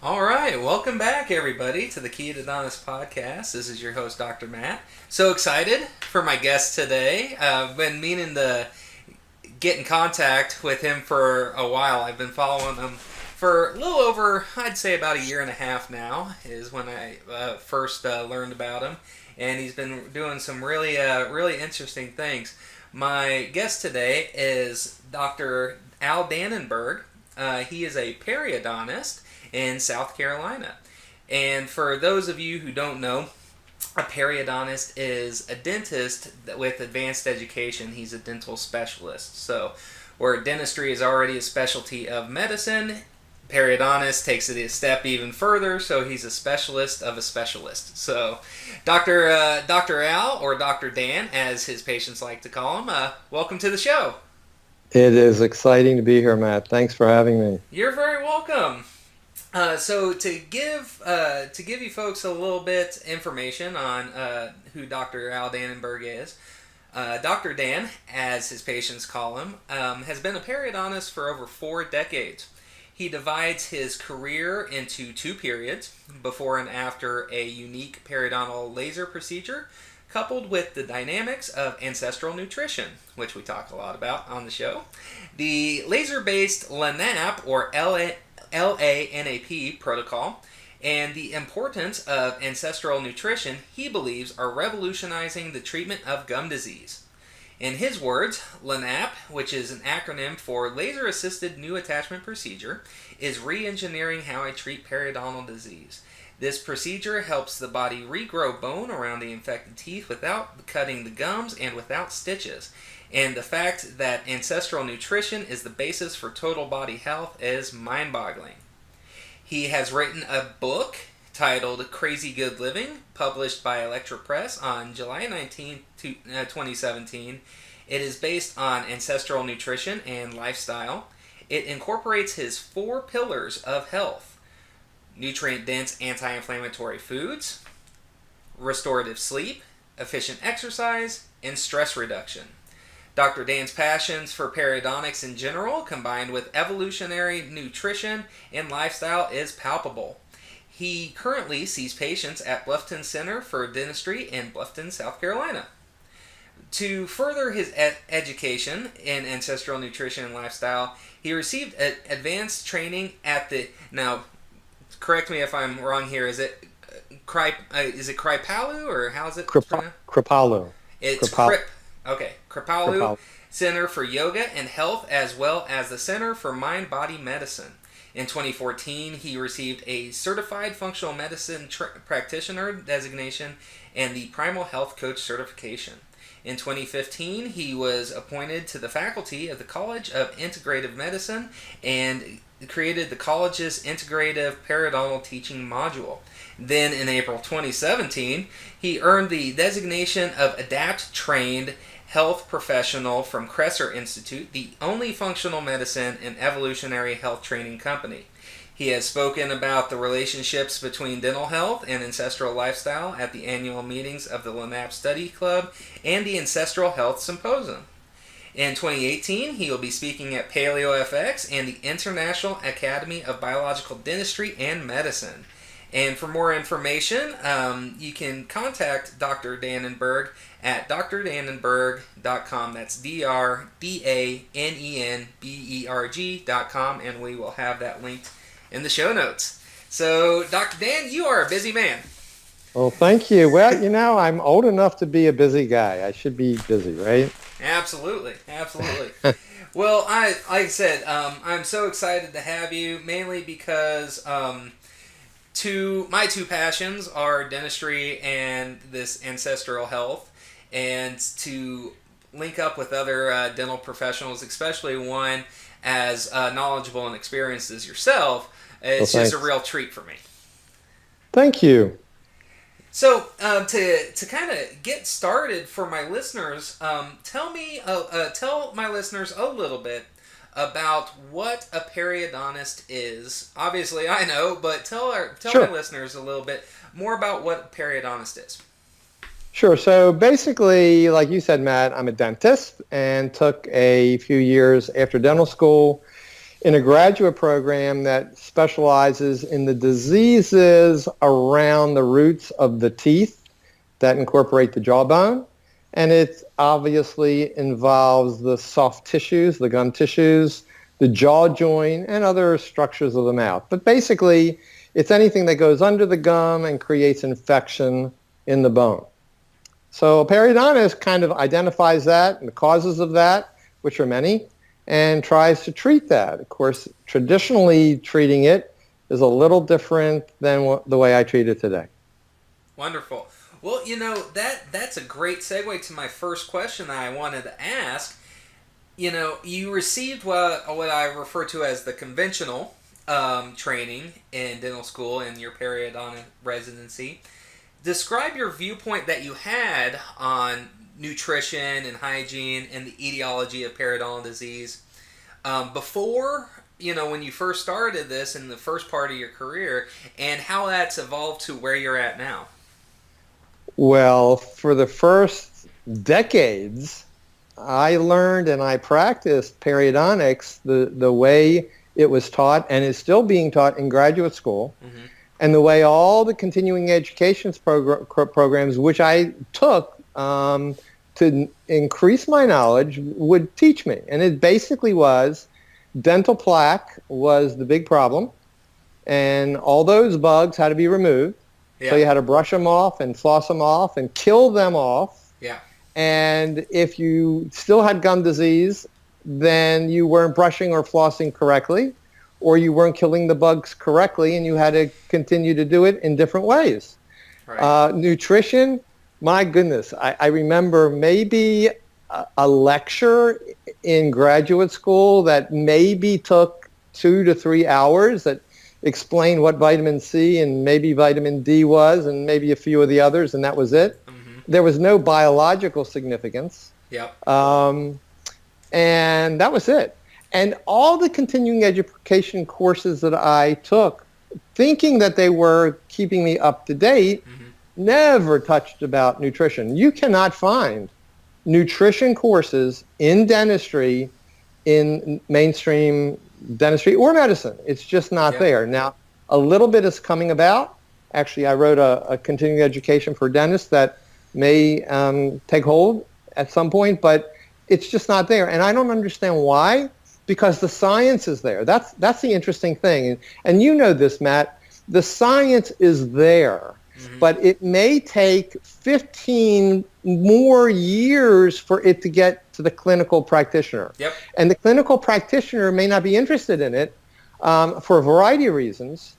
All right, welcome back, everybody, to the Ketodontist Podcast. This is your host, Dr. Matt. So excited for my guest today. I've been meaning to get in contact with him for a while. I've been following him for a little over, I'd say about a year and a half now, is when I first learned about him. And he's been doing some really interesting things. My guest today is Dr. Al Danenberg. He is a periodontist in South Carolina. And for those of you who don't know, a periodontist is a dentist with advanced education. He's a dental specialist. So where dentistry is already a specialty of medicine, periodontist takes it a step even further, so he's a specialist of a specialist. So Dr. Al, or Dr. Dan, as his patients like to call him, welcome to the show. It is exciting to be here, Matt. Thanks for having me. You're very welcome. So to give you folks a little bit information on who Dr. Al Danenberg is, Dr. Dan, as his patients call him, has been a periodontist for over 4 decades. He divides his career into 2 periods, before and after a unique periodontal laser procedure, coupled with the dynamics of ancestral nutrition, which we talk a lot about on the show. The laser-based LANAP, or LANAP protocol, and the importance of ancestral nutrition, he believes, are revolutionizing the treatment of gum disease. In his words, LANAP, which is an acronym for Laser-Assisted New Attachment Procedure, is re-engineering how I treat periodontal disease. This procedure helps the body regrow bone around the infected teeth without cutting the gums and without stitches. And the fact that ancestral nutrition is the basis for total body health is mind-boggling. He has written a book titled Crazy Good Living, published by Electra Press on July 19, 2017. It is based on ancestral nutrition and lifestyle. It incorporates his 4 pillars of health: nutrient-dense anti-inflammatory foods, restorative sleep, efficient exercise, and stress reduction. Dr. Dan's passions for periodontics in general, combined with evolutionary nutrition and lifestyle, is palpable. He currently sees patients at Bluffton Center for Dentistry in Bluffton, South Carolina. To further his education in ancestral nutrition and lifestyle, he received advanced training at the, now correct me if I'm wrong here, is it Kripalu, or how is it pronounced? Kripalu. It's Kripalu Center for Yoga and Health, as well as the Center for Mind-Body Medicine. In 2014, he received a Certified Functional Medicine Practitioner designation and the Primal Health Coach certification. In 2015, he was appointed to the faculty of the College of Integrative Medicine and created the college's Integrative Periodontal Teaching Module. Then in April 2017, he earned the designation of ADAPT Trained Health Professional from Kresser Institute, the only functional medicine and evolutionary health training company. He has spoken about the relationships between dental health and ancestral lifestyle at the annual meetings of the LANAP Study Club and the Ancestral Health Symposium. In 2018, he will be speaking at PaleoFX and the International Academy of Biological Dentistry and Medicine. And for more information, you can contact Dr. Danenberg at drdanenberg.com. That's DRDANENBERG.com, and we will have that linked in the show notes. So, Dr. Dan, you are a busy man. Well, thank you. Well, I'm old enough to be a busy guy. I should be busy, right? Absolutely. Well, like I said, I'm so excited to have you, mainly because my two passions are dentistry and this ancestral health, and to link up with other dental professionals, especially one as knowledgeable and experienced as yourself, it's just a real treat for me. Thank you. So to kind of get started for my listeners, tell my listeners a little bit about what a periodontist is. Obviously, I know, but tell my listeners a little bit more about what a periodontist is. Sure. So basically, like you said, Matt, I'm a dentist and took a few years after dental school in a graduate program that specializes in the diseases around the roots of the teeth that incorporate the jawbone. And it obviously involves the soft tissues, the gum tissues, the jaw joint, and other structures of the mouth. But basically, it's anything that goes under the gum and creates infection in the bone. So a periodontist kind of identifies that and the causes of that, which are many, and tries to treat that. Of course, traditionally treating it is a little different than the way I treat it today. Wonderful. Well, that's a great segue to my first question that I wanted to ask. You received what I refer to as the conventional training in dental school in your periodontic residency. Describe your viewpoint that you had on nutrition and hygiene and the etiology of periodontal disease before, when you first started this in the first part of your career, and how that's evolved to where you're at now. Well, for the first decades, I learned and I practiced periodontics the way it was taught and is still being taught in graduate school, and the way all the continuing education programs, which I took to increase my knowledge, would teach me. And it basically was dental plaque was the big problem, and all those bugs had to be removed. Yeah. So you had to brush them off and floss them off and kill them off. Yeah. And if you still had gum disease, then you weren't brushing or flossing correctly, or you weren't killing the bugs correctly, and you had to continue to do it in different ways. Right. Nutrition, my goodness, I remember maybe a lecture in graduate school that maybe took 2 to 3 hours that explained what vitamin C and maybe vitamin D was and maybe a few of the others, and that was it. There was no biological significance. Yep. And that was it. And all the continuing education courses that I took, thinking that they were keeping me up to date, never touched about nutrition. You cannot find nutrition courses in dentistry in mainstream dentistry or medicine. It's just not there. Now, a little bit is coming about. Actually, I wrote a continuing education for dentists that may take hold at some point, but it's just not there. And I don't understand why, because the science is there. That's the interesting thing. And you know this, Matt. The science is there, but it may take 15 more years for it to get to the clinical practitioner. Yep. And the clinical practitioner may not be interested in it for a variety of reasons,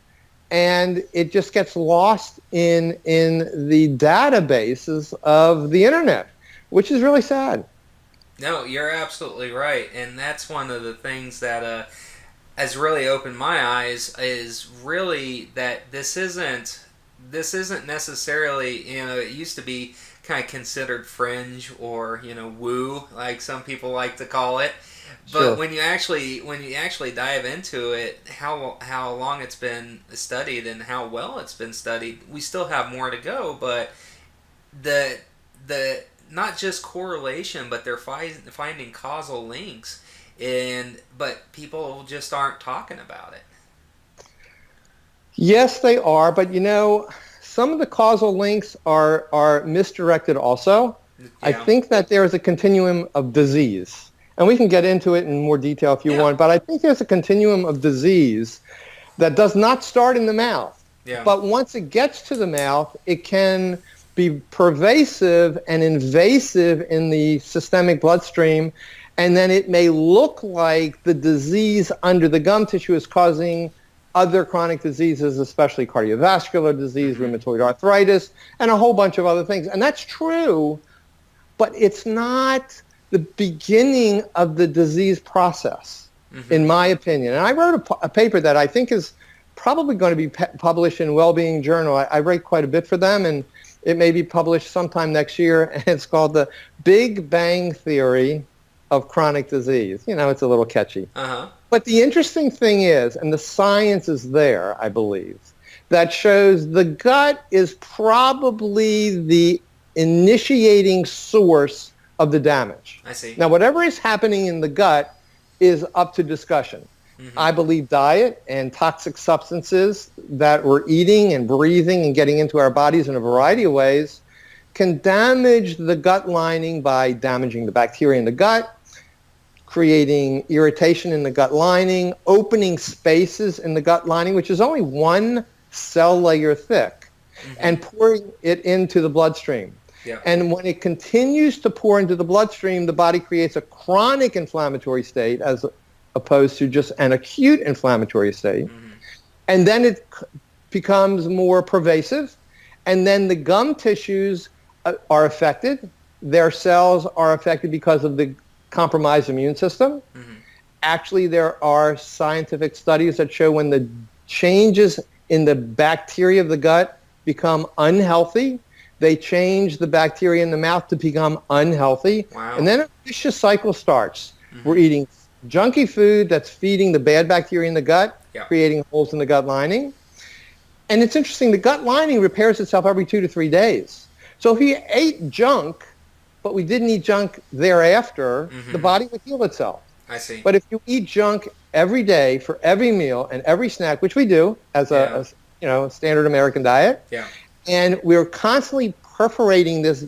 and it just gets lost in the databases of the internet, which is really sad. No, you're absolutely right, and that's one of the things that has really opened my eyes, is really that this isn't necessarily, it used to be kind of considered fringe or woo, like some people like to call it. But sure. when you actually dive into it, how long it's been studied and how well it's been studied, we still have more to go. But the not just correlation, but they're finding causal links, but people just aren't talking about it. Yes, they are, but some of the causal links are misdirected also. Yeah. I think that there is a continuum of disease, and we can get into it in more detail if you want, but I think there's a continuum of disease that does not start in the mouth. Yeah. But once it gets to the mouth, it can be pervasive and invasive in the systemic bloodstream, and then it may look like the disease under the gum tissue is causing other chronic diseases, especially cardiovascular disease, rheumatoid arthritis, and a whole bunch of other things. And that's true, but it's not the beginning of the disease process, in my opinion. And I wrote a paper that I think is probably going to be published in Wellbeing Journal. I write quite a bit for them, and it may be published sometime next year, and it's called The Big Bang Theory of Chronic Disease. It's a little catchy. But the interesting thing is, and the science is there, I believe, that shows the gut is probably the initiating source of the damage. I see. Now, whatever is happening in the gut is up to discussion. I believe diet and toxic substances that we're eating and breathing and getting into our bodies in a variety of ways can damage the gut lining by damaging the bacteria in the gut, creating irritation in the gut lining, opening spaces in the gut lining, which is only one cell layer thick, and pouring it into the bloodstream. Yeah. And when it continues to pour into the bloodstream, the body creates a chronic inflammatory state as opposed to just an acute inflammatory state. And then it becomes more pervasive. And then the gum tissues are affected. Their cells are affected because of the compromised immune system. Actually, there are scientific studies that show when the changes in the bacteria of the gut become unhealthy, they change the bacteria in the mouth to become unhealthy. Wow. And then a vicious cycle starts. We're eating junky food that's feeding the bad bacteria in the gut, creating holes in the gut lining. And it's interesting, the gut lining repairs itself every 2 to 3 days. So if you ate junk, but we didn't eat junk thereafter, the body would heal itself. I see. But if you eat junk every day for every meal and every snack, which we do as a standard American diet, and we're constantly perforating this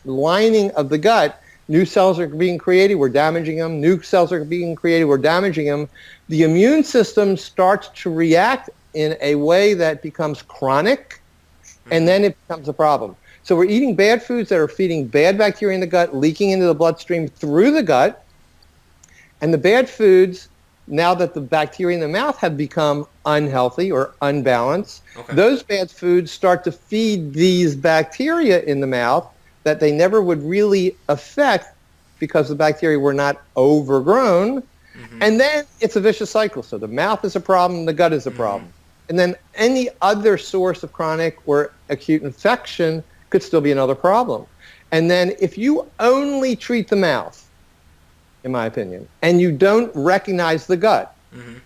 lining of the gut, new cells are being created, we're damaging them, new cells are being created, we're damaging them, the immune system starts to react in a way that becomes chronic, and then it becomes a problem. So we're eating bad foods that are feeding bad bacteria in the gut, leaking into the bloodstream through the gut. And the bad foods, now that the bacteria in the mouth have become unhealthy or unbalanced, those bad foods start to feed these bacteria in the mouth that they never would really affect because the bacteria were not overgrown. And then it's a vicious cycle. So the mouth is a problem, the gut is a problem. And then any other source of chronic or acute infection could still be another problem. And then if you only treat the mouth, in my opinion, and you don't recognize the gut,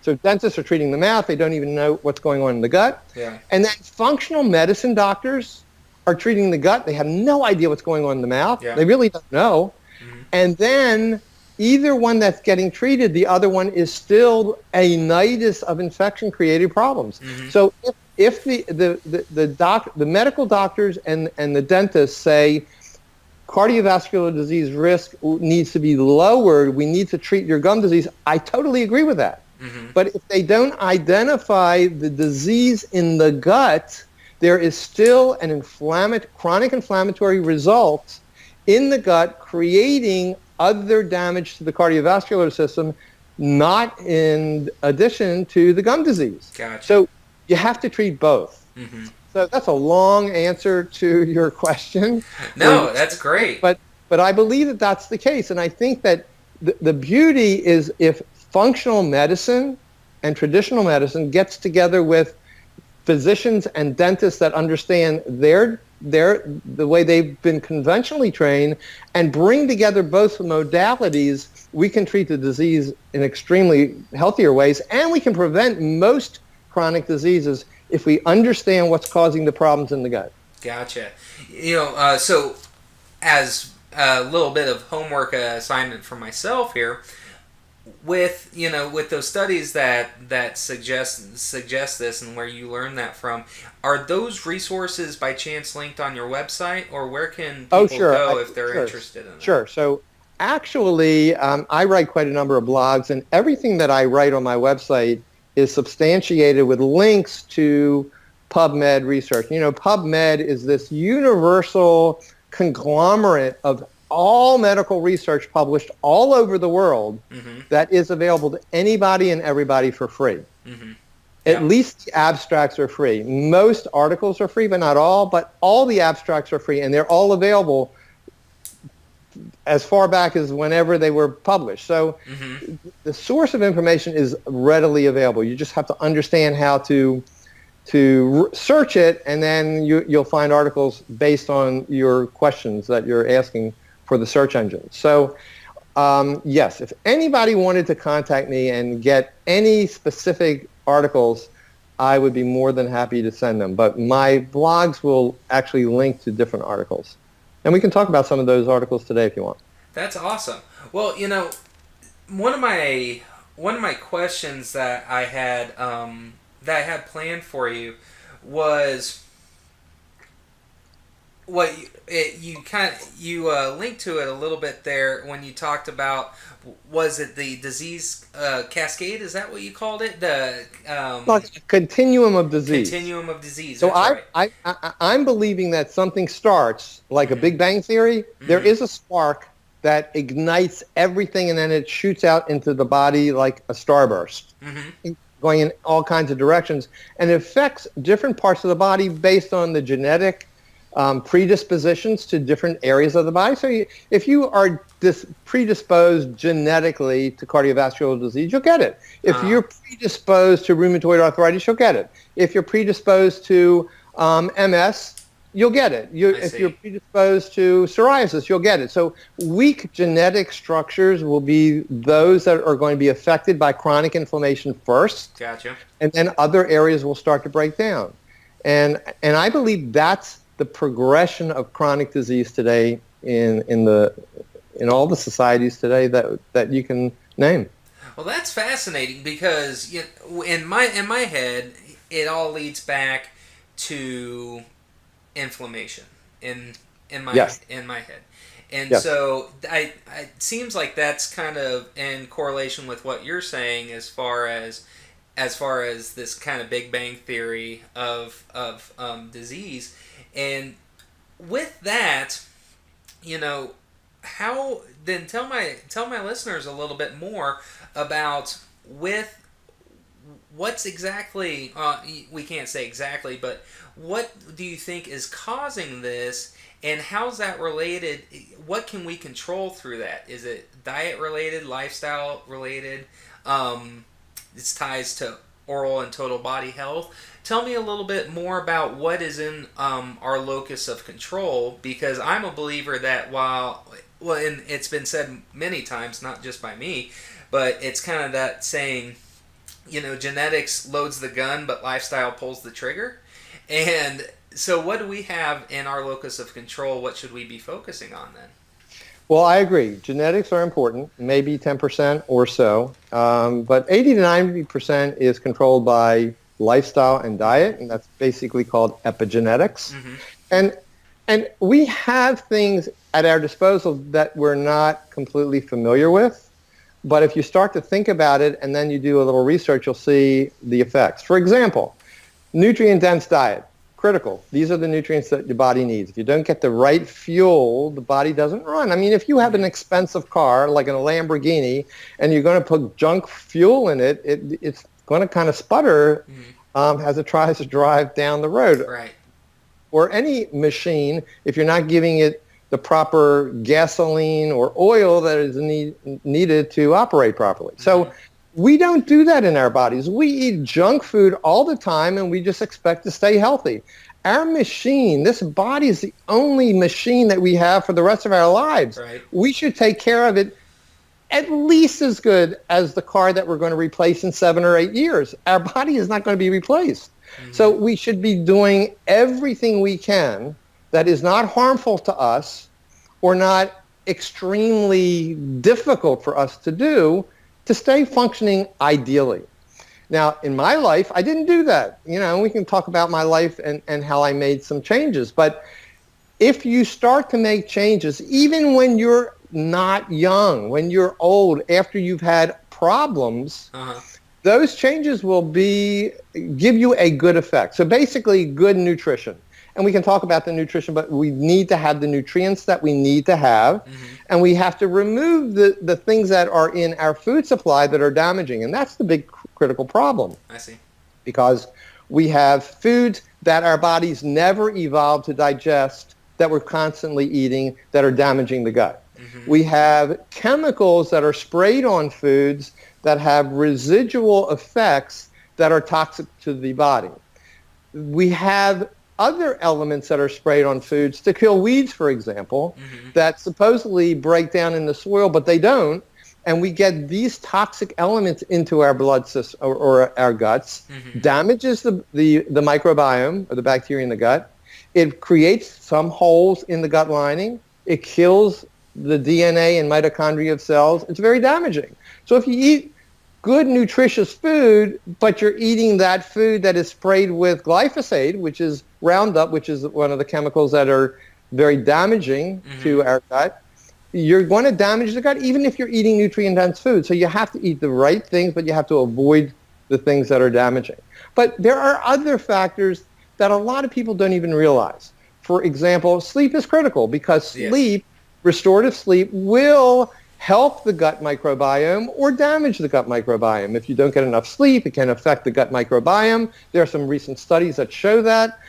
so dentists are treating the mouth, they don't even know what's going on in the gut. And then functional medicine doctors are treating the gut, they have no idea what's going on in the mouth. They really don't know. And then either one that's getting treated, the other one is still a nidus of infection-created problems. So if the medical doctors and the dentists say cardiovascular disease risk needs to be lowered, we need to treat your gum disease, I totally agree with that. But if they don't identify the disease in the gut, there is still an chronic inflammatory result in the gut creating other damage to the cardiovascular system, not in addition to the gum disease. So you have to treat both. So that's a long answer to your question. No, that's great. But I believe that that's the case. And I think that the beauty is if functional medicine and traditional medicine gets together with physicians and dentists that understand the way they've been conventionally trained and bring together both modalities, we can treat the disease in extremely healthier ways, and we can prevent most chronic diseases if we understand what's causing the problems in the gut. Gotcha. So as a little bit of homework assignment for myself here, with those studies that suggest this and where you learn that from, are those resources by chance linked on your website, or where can people go if they're interested in it? Sure. So actually, I write quite a number of blogs, and everything that I write on my website is substantiated with links to PubMed research. PubMed is this universal conglomerate of all medical research published all over the world that is available to anybody and everybody for free. At least the abstracts are free. Most articles are free, but not all. But all the abstracts are free, and they're all available as far back as whenever they were published. So the source of information is readily available. You just have to understand how to search it, and then you'll find articles based on your questions that you're asking for the search engine. So yes, if anybody wanted to contact me and get any specific articles, I would be more than happy to send them. But my blogs will actually link to different articles. And we can talk about some of those articles today if you want. That's awesome. Well, one of my one of my questions that I had planned for you was what you linked to it a little bit there when you talked about, was it the disease cascade? Is that what you called it? The Like a continuum of disease. continuum of disease. So That's right. I'm believing that something starts like a Mm-hmm. Big Bang Theory. There Mm-hmm. is a spark that ignites everything, and then it shoots out into the body like a starburst, Mm-hmm. going in all kinds of directions, and it affects different parts of the body based on the genetic predispositions to different areas of the body. So if you are predisposed genetically to cardiovascular disease, you'll get it. If Uh, you're predisposed to rheumatoid arthritis, you'll get it. If you're predisposed to MS, you'll get it. If you're see. predisposed to psoriasis, you'll get it. So weak genetic structures will be those that are going to be affected by chronic inflammation first, Gotcha. and then other areas will start to break down. And I believe that's the progression of chronic disease today in all the societies today that you can name. Well, that's fascinating because in my head, it all leads back to inflammation in my Yes. head, and Yes. so it seems like that's kind of in correlation with what you're saying as far as this kind of Big Bang theory of disease, and with that, how then tell my listeners a little bit more about with what's exactly we can't say exactly, but what do you think is causing this, and how's that related? What can we control through that? Is it diet related, lifestyle related? It's ties to oral and total body health. Tell me a little bit more about what is in our locus of control, because I'm a believer that and it's been said many times, not just by me, but it's kind of that saying, genetics loads the gun, but lifestyle pulls the trigger. And so what do we have in our locus of control? What should we be focusing on then? Well, I agree. Genetics are important, maybe 10% or so, but 80 to 90% is controlled by lifestyle and diet, and that's basically called epigenetics. Mm-hmm. And we have things at our disposal that we're not completely familiar with, but if you start to think about it and then you do a little research, you'll see the effects. For example, nutrient-dense diet. Critical. These are the nutrients that your body needs. If you don't get the right fuel, the body doesn't run. I mean, if you have an expensive car like a Lamborghini and you're going to put junk fuel in it, it's going to kind of sputter as it tries to drive down the road. Right. Or any machine, if you're not giving it the proper gasoline or oil that is needed to operate properly. So we don't do that in our bodies. We eat junk food all the time, and we just expect to stay healthy. Our machine, this body is the only machine that we have for the rest of our lives. Right. We should take care of it at least as good as the car that we're going to replace in 7 or 8 years. Our body is not going to be replaced. So we should be doing everything we can that is not harmful to us or not extremely difficult for us to do to stay functioning ideally. Now, in my life, I didn't do that. We can talk about my life and how I made some changes. But if you start to make changes, even when you're not young, when you're old, after you've had problems, those changes will give you a good effect. So basically, good nutrition. And we can talk about the nutrition, but we need to have the nutrients that we need to have. And we have to remove the things that are in our food supply that are damaging. And that's the big critical problem. I see. Because we have foods that our bodies never evolved to digest that we're constantly eating that are damaging the gut. We have chemicals that are sprayed on foods that have residual effects that are toxic to the body. We have other elements that are sprayed on foods to kill weeds, for example, that supposedly break down in the soil, but they don't. And we get these toxic elements into our blood system or our guts, damages the microbiome or the bacteria in the gut. It creates some holes in the gut lining. It kills the DNA and mitochondria of cells. It's very damaging. So if you eat good, nutritious food, but you're eating that food that is sprayed with glyphosate, which is Roundup, which is one of the chemicals that are very damaging to our gut, you're going to damage the gut even if you're eating nutrient-dense food. So you have to eat the right things, but you have to avoid the things that are damaging. But there are other factors that a lot of people don't even realize. For example, sleep is critical because sleep, restorative sleep, will help the gut microbiome or damage the gut microbiome. If you don't get enough sleep, it can affect the gut microbiome. There are some recent studies that show that.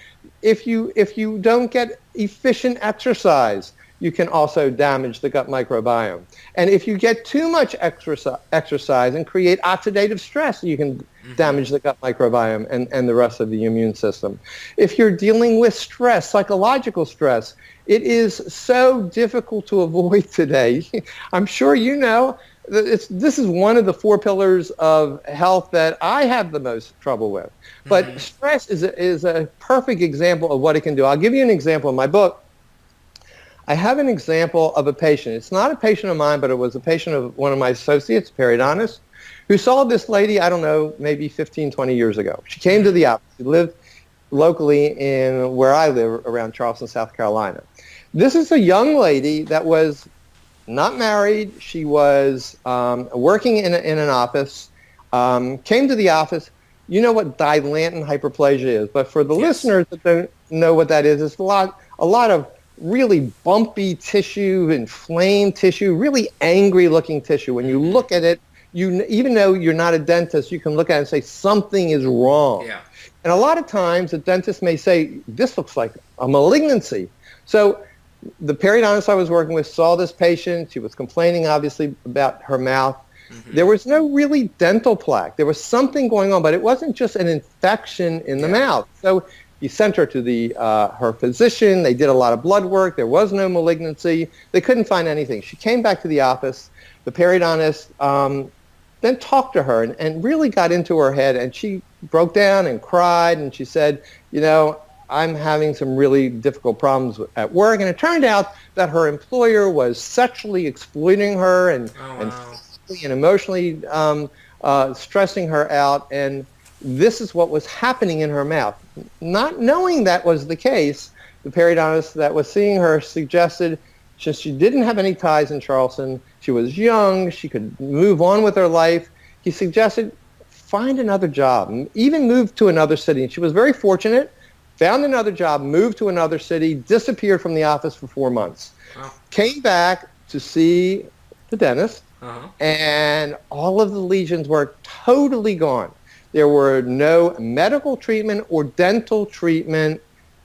If you don't get efficient exercise, you can also damage the gut microbiome. And if you get too much exercise and create oxidative stress, you can damage the gut microbiome and the rest of the immune system. If you're dealing with stress, psychological stress, it is so difficult to avoid today. I'm sure you know this is one of the 4 pillars of health that I have the most trouble with. But stress is a perfect example of what it can do. I'll give you an example in my book. I have an example of a patient. It's not a patient of mine, but it was a patient of one of my associates, periodontist, who saw this lady, I don't know, maybe 15, 20 years ago. She came to the office. She lived locally in where I live, around Charleston, South Carolina. This is a young lady that was not married. She was working in an office, came to the office. You know what dilatant hyperplasia is, but for the listeners that don't know what that is, it's a lot of really bumpy tissue, inflamed tissue, really angry-looking tissue. When you look at it, even though you're not a dentist, you can look at it and say something is wrong. Yeah. And a lot of times, a dentist may say, this looks like a malignancy. So the periodontist I was working with saw this patient. She was complaining, obviously, about her mouth. There was no really dental plaque. There was something going on, but it wasn't just an infection in the mouth. So he sent her to her physician. They did a lot of blood work. There was no malignancy. They couldn't find anything. She came back to the office. The periodontist then talked to her and really got into her head. And she broke down and cried. And she said, I'm having some really difficult problems at work. And it turned out that her employer was sexually exploiting her and physically and emotionally stressing her out. And this is what was happening in her mouth. Not knowing that was the case, the periodontist that was seeing her suggested, since she didn't have any ties in Charleston, she was young, she could move on with her life, he suggested find another job, even move to another city. And she was very fortunate, found another job, moved to another city, disappeared from the office for 4 months. Wow. Came back to see the dentist, and all of the lesions were totally gone. There were no medical treatment or dental treatment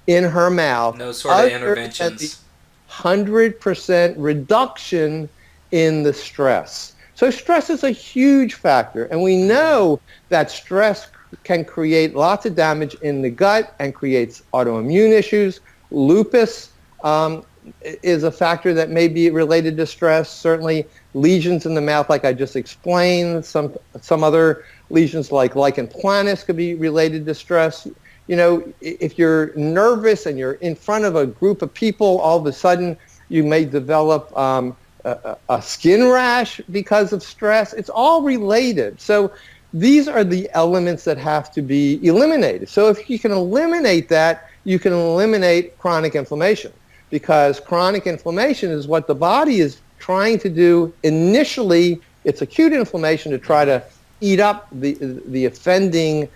in her mouth. No sort of interventions. 100% reduction in the stress. So stress is a huge factor, and we know that stress can create lots of damage in the gut and creates autoimmune issues. Lupus is a factor that may be related to stress. Certainly lesions in the mouth, like I just explained. Some other lesions like lichen planus could be related to stress. If you're nervous and you're in front of a group of people, all of a sudden you may develop a skin rash because of stress. It's all related. So these are the elements that have to be eliminated. So if you can eliminate that, you can eliminate chronic inflammation, because chronic inflammation is what the body is trying to do. Initially, it's acute inflammation to try to eat up the offending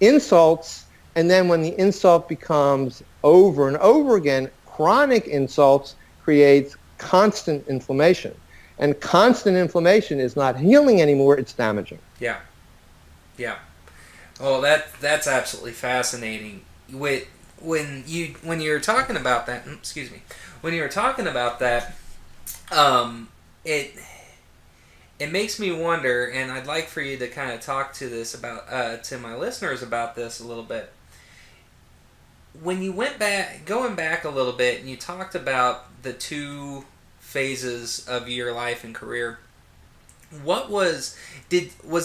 insults, and then when the insult becomes over and over again, chronic insults creates constant inflammation. And constant inflammation is not healing anymore, it's damaging. Yeah. Well, that's absolutely fascinating. When you're talking about that, when you were talking about that, it makes me wonder, and I'd like for you to kind of talk to this about to my listeners about this a little bit. When you going back a little bit, and you talked about the 2 phases of your life and career, was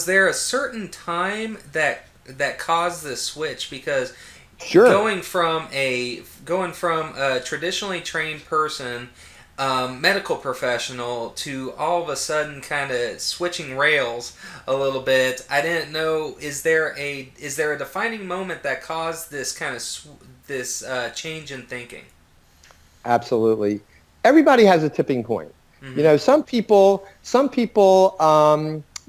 there a certain time that caused this switch? Because sure, going from a traditionally trained person medical professional to all of a sudden kind of switching rails a little bit. I didn't know, is there a defining moment that caused this kind of change in thinking? Absolutely. Everybody has a tipping point. Mm-hmm. You know, some people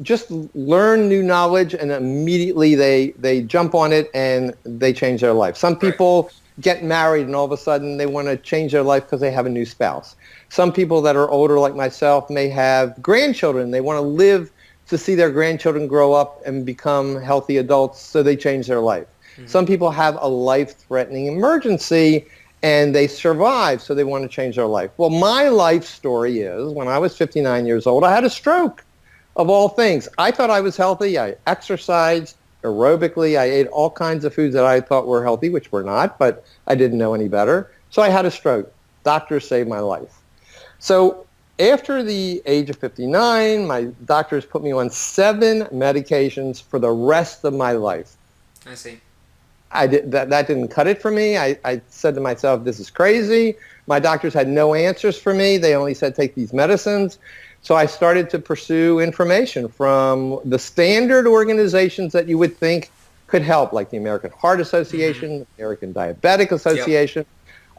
just learn new knowledge and immediately they jump on it and they change their life. Some people get married and all of a sudden they want to change their life because they have a new spouse. Some people that are older like myself may have grandchildren. They want to live to see their grandchildren grow up and become healthy adults, so they change their life. Mm-hmm. Some people have a life-threatening emergency and they survive, so they want to change their life. Well, my life story is when I was 59 years old, I had a stroke, of all things. I thought I was healthy. I exercised aerobically. I ate all kinds of foods that I thought were healthy, which were not, but I didn't know any better. So I had a stroke. Doctors saved my life. So after the age of 59, my doctors put me on 7 medications for the rest of my life. I see. That didn't cut it for me. I said to myself, this is crazy. My doctors had no answers for me. They only said, take these medicines. So I started to pursue information from the standard organizations that you would think could help, like the American Heart Association, the American Diabetic Association.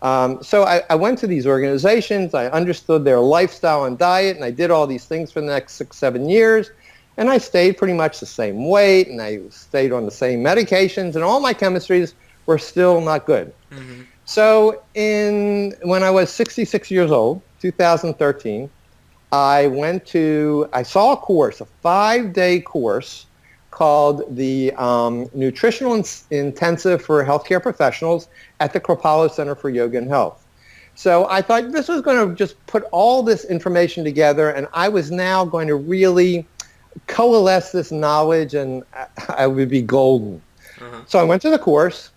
Yep. So I went to these organizations. I understood their lifestyle and diet, and I did all these things for the next 6-7 years. And I stayed pretty much the same weight, and I stayed on the same medications, and all my chemistries were still not good. Mm-hmm. So when I was 66 years old, 2013, I saw a course, a 5-day course called the Nutritional Intensive for Healthcare Professionals at the Kripalu Center for Yoga and Health. So I thought this was going to just put all this information together, and I was now going to really coalesce this knowledge, and I would be golden. Uh-huh. So I went to the course,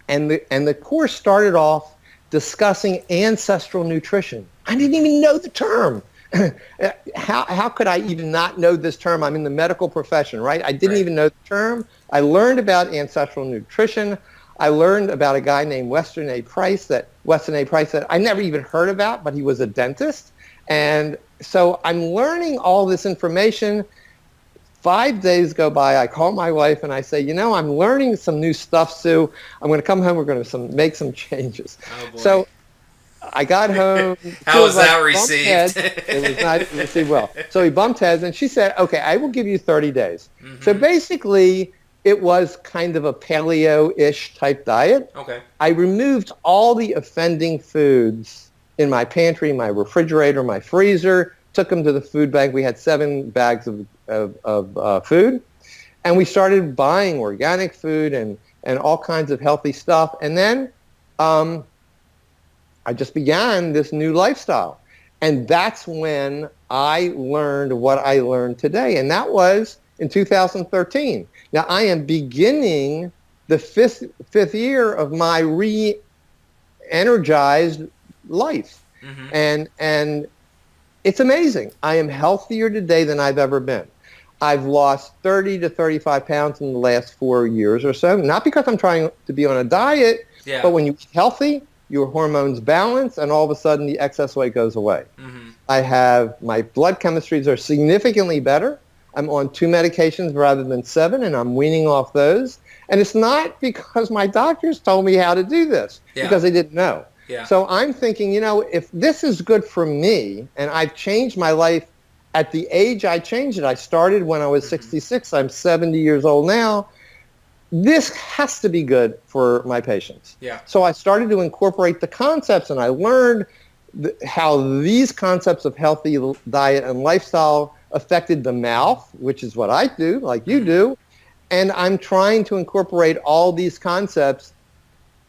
and the course started off discussing ancestral nutrition. I didn't even know the term. How could I even not know this term? I'm in the medical profession, right? I didn't even know the term. I learned about ancestral nutrition. I learned about a guy named Weston A. Price that I never even heard about, but he was a dentist. And so I'm learning all this information. 5 days go by. I call my wife and I say, I'm learning some new stuff, Sue. I'm going to come home. We're going to make some changes. Oh, boy. So I got home. How was that received? It was not received well. So we bumped heads, and she said, okay, I will give you 30 days. Mm-hmm. So basically, it was kind of a paleo-ish type diet. Okay. I removed all the offending foods in my pantry, my refrigerator, my freezer, took them to the food bank. We had 7 bags of food. And we started buying organic food and all kinds of healthy stuff. And then I just began this new lifestyle. And that's when I learned what I learned today. And that was in 2013. Now, I am beginning the fifth year of my re-energized life. Mm-hmm. And it's amazing. I am healthier today than I've ever been. I've lost 30 to 35 pounds in the last 4 years or so. Not because I'm trying to be on a diet, but when you eat healthy, your hormones balance, and all of a sudden the excess weight goes away. Mm-hmm. My blood chemistries are significantly better. I'm on 2 medications rather than 7, and I'm weaning off those. And it's not because my doctors told me how to do this, because they didn't know. Yeah. So I'm thinking, if this is good for me, and I've changed my life at the age I changed it, I started when I was 66, I'm 70 years old now, this has to be good for my patients. Yeah. So I started to incorporate the concepts, and I learned how these concepts of healthy diet and lifestyle affected the mouth, which is what I do, like you do. And I'm trying to incorporate all these concepts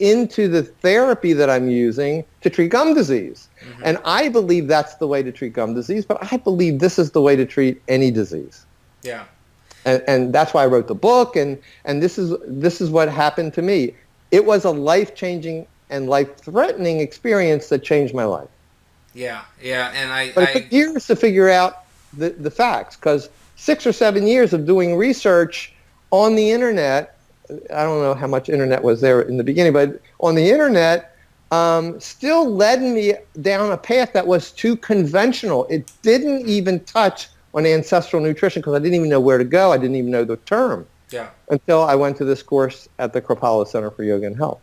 into the therapy that I'm using to treat gum disease. Mm-hmm. And I believe that's the way to treat gum disease, but I believe this is the way to treat any disease. Yeah. And that's why I wrote the book, and this is what happened to me. It was a life-changing and life-threatening experience that changed my life. Yeah, and But it took years to figure out the facts, because 6 or 7 years of doing research on the internet. I don't know how much internet was there in the beginning, but on the internet, still led me down a path that was too conventional. It didn't even touch on ancestral nutrition because I didn't even know where to go. I didn't even know the term until I went to this course at the Kripalu Center for Yoga and Health.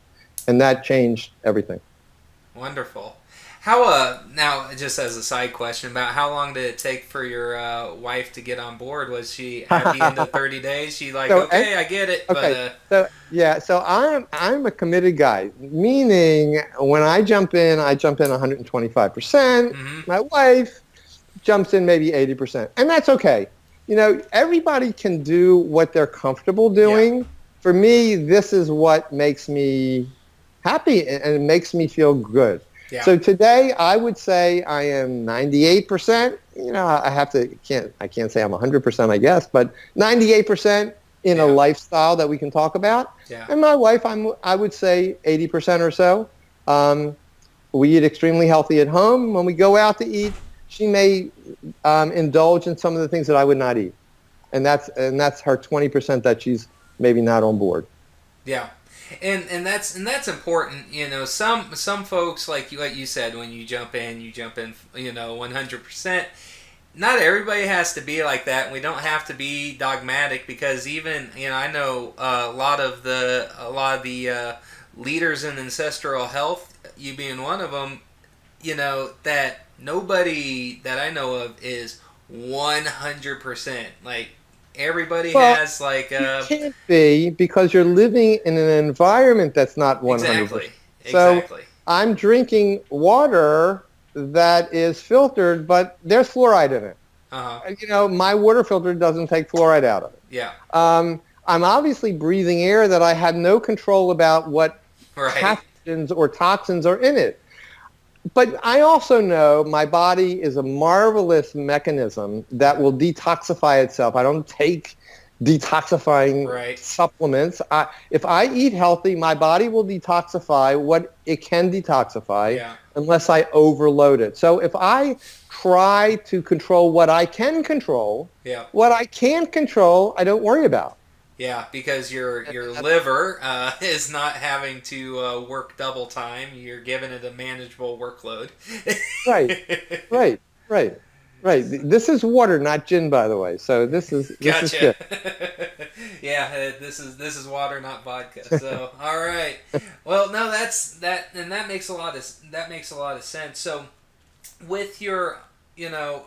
And that changed everything. Wonderful. How, now, just as a side question, about how long did it take for your wife to get on board? Was she at the end of 30 days? She like, okay, I get it. Okay, so I'm a committed guy, meaning when I jump in 125%. Mm-hmm. My wife jumps in maybe 80%. And that's okay. You know, everybody can do what they're comfortable doing. Yeah. For me, this is what makes me happy and it makes me feel good. Yeah. So today, I would say I am 98%. You know, I can't say I'm 100%, I guess, but 98% in a lifestyle that we can talk about. Yeah. And my wife, I would say 80% or so. We eat extremely healthy at home. When we go out to eat, she may indulge in some of the things that I would not eat, and that's her 20% that she's maybe not on board. Yeah. And that's important. You know, some folks, like you said, when you jump in, you know, 100%. Not everybody has to be like that. We don't have to be dogmatic, because even, you know, I know a lot of the leaders in ancestral health, you being one of them, you know, that nobody that I know of is 100%. Like, everybody has like you can't be, because you're living in an environment that's not 100%. Exactly. So I'm drinking water that is filtered, but there's fluoride in it. Uh-huh. You know, my water filter doesn't take fluoride out of it. Yeah. I'm obviously breathing air that I have no control about what pathogens or toxins are in it. But I also know my body is a marvelous mechanism that will detoxify itself. I don't take detoxifying supplements. If I eat healthy, my body will detoxify what it can detoxify unless I overload it. So if I try to control what I can control, what I can't control, I don't worry about. Yeah, because your liver is not having to work double time. You're giving it a manageable workload. Right. This is water, not gin, by the way. So this is gotcha. Is good. Yeah, this is water, not vodka. So all right. Well, no, and that makes a lot of sense. So with your, you know,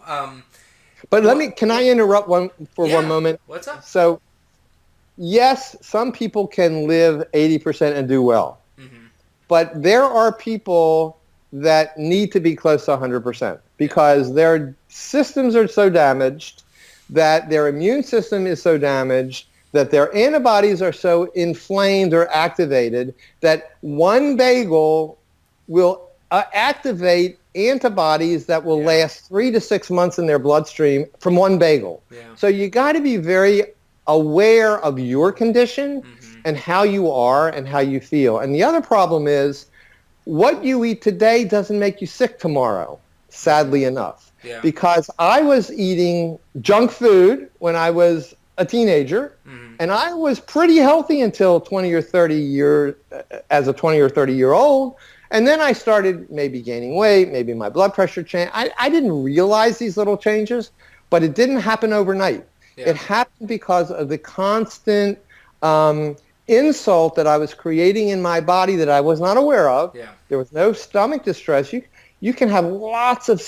but can I interrupt one moment? What's up? So, yes, some people can live 80% and do well. Mm-hmm. But there are people that need to be close to 100% because their systems are so damaged, that their immune system is so damaged, that their antibodies are so inflamed or activated that one bagel will activate antibodies that will last 3 to 6 months in their bloodstream from one bagel. Yeah. So you got to be very aware of your condition and how you are and how you feel. And the other problem is what you eat today doesn't make you sick tomorrow, sadly enough. Yeah. Because I was eating junk food when I was a teenager, and I was pretty healthy until 20 or 30 years, as a 20 or 30 year old. And then I started maybe gaining weight, maybe my blood pressure changed. I didn't realize these little changes, but it didn't happen overnight. Yeah. It happened because of the constant insult that I was creating in my body that I was not aware of. Yeah. There was no stomach distress. You can have lots of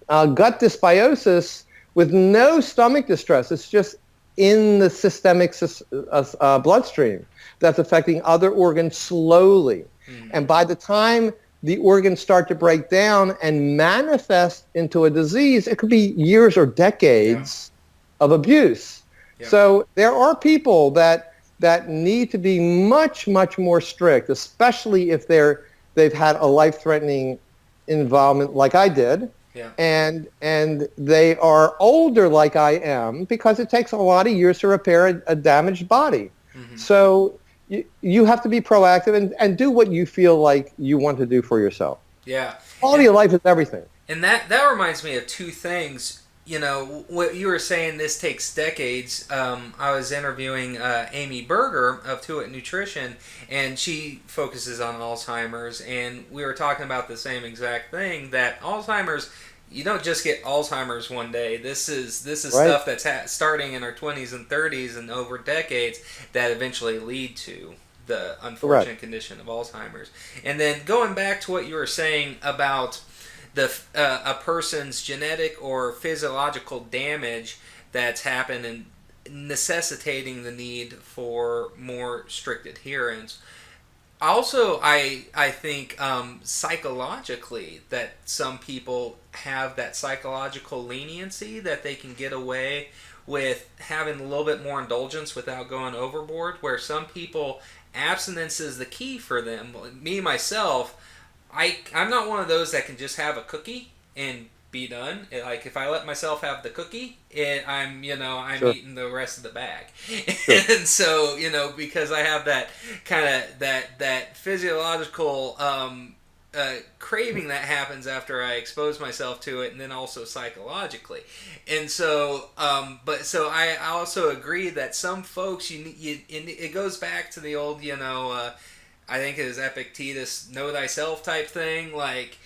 gut dysbiosis with no stomach distress. It's just in the systemic bloodstream that's affecting other organs slowly. And by the time the organs start to break down and manifest into a disease, it could be years or decades of abuse. Yeah. So there are people that need to be much, much more strict, especially if they've had a life-threatening involvement like I did. Yeah. And they are older like I am, because it takes a lot of years to repair a damaged body. Mm-hmm. So you have to be proactive and do what you feel like you want to do for yourself. Yeah. Quality of life is everything. And that reminds me of two things. what you were saying, this takes decades. I was interviewing Amy Berger of To It Nutrition, and she focuses on Alzheimer's, and we were talking about the same exact thing, that Alzheimer's, you don't just get Alzheimer's one day. This is right. Stuff that's starting in our 20s and 30s and over decades that eventually lead to the unfortunate right. condition of Alzheimer's. And then going back to what you were saying about a person's genetic or physiological damage that's happened and necessitating the need for more strict adherence. Also, I think psychologically that some people have that psychological leniency that they can get away with having a little bit more indulgence without going overboard, where some people, abstinence is the key for them. Me, myself, I'm not one of those that can just have a cookie and be done. Like, if I let myself have the cookie, I'm sure. eating the rest of the bag. Sure. And so, because I have that kind of that physiological craving that happens after I expose myself to it, and then also psychologically. And so, I also agree that some folks, and it goes back to the old, I think it is Epictetus, know thyself type thing. Like,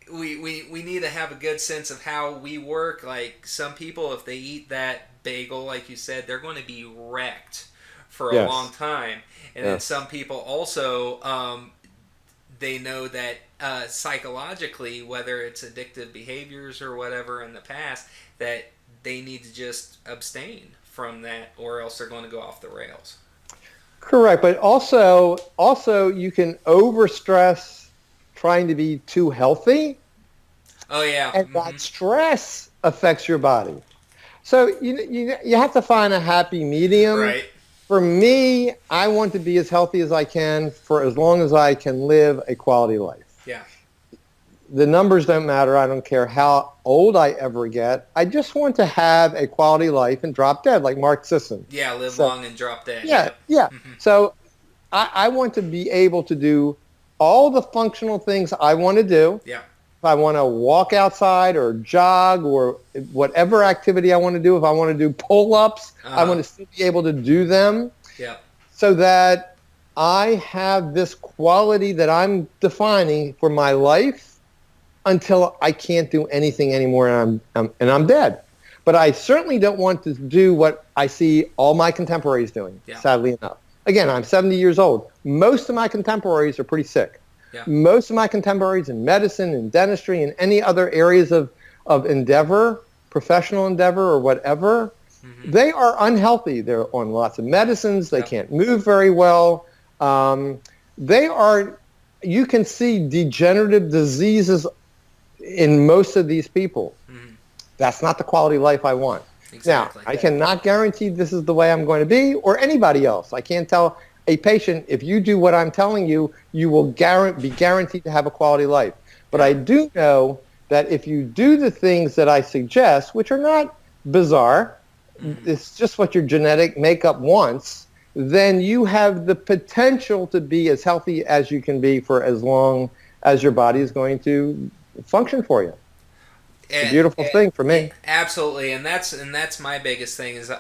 we need to have a good sense of how we work. Like, some people, if they eat that bagel, like you said, they're going to be wrecked for a long time. And then some people also, they know that psychologically, whether it's addictive behaviors or whatever in the past, that they need to just abstain from that, or else they're going to go off the rails. Correct, but also you can overstress trying to be too healthy. Oh yeah, and that stress affects your body. So you have to find a happy medium. Right. For me, I want to be as healthy as I can for as long as I can live a quality life. Yeah. The numbers don't matter. I don't care how old I ever get. I just want to have a quality life and drop dead, like Mark Sisson. Yeah, live long and drop dead. Yeah. Mm-hmm. So I want to be able to do all the functional things I want to do. Yeah. If I want to walk outside or jog or whatever activity I want to do, if I want to do pull-ups, I want to still be able to do them. Yeah. So that I have this quality that I'm defining for my life until I can't do anything anymore and I'm dead. But I certainly don't want to do what I see all my contemporaries doing, sadly enough. Again, I'm 70 years old. Most of my contemporaries are pretty sick. Yeah. Most of my contemporaries in medicine and dentistry and any other areas of endeavor, professional endeavor or whatever, they are unhealthy. They're on lots of medicines. They can't move very well. You can see degenerative diseases in most of these people. That's not the quality of life I want. Exactly. Now, I cannot guarantee this is the way I'm going to be, or anybody else. I can't tell a patient, if you do what I'm telling you, you will be guaranteed to have a quality life. But I do know that if you do the things that I suggest, which are not bizarre, it's just what your genetic makeup wants, then you have the potential to be as healthy as you can be for as long as your body is going to function for you. It's a beautiful thing for me. Absolutely, and that's my biggest thing is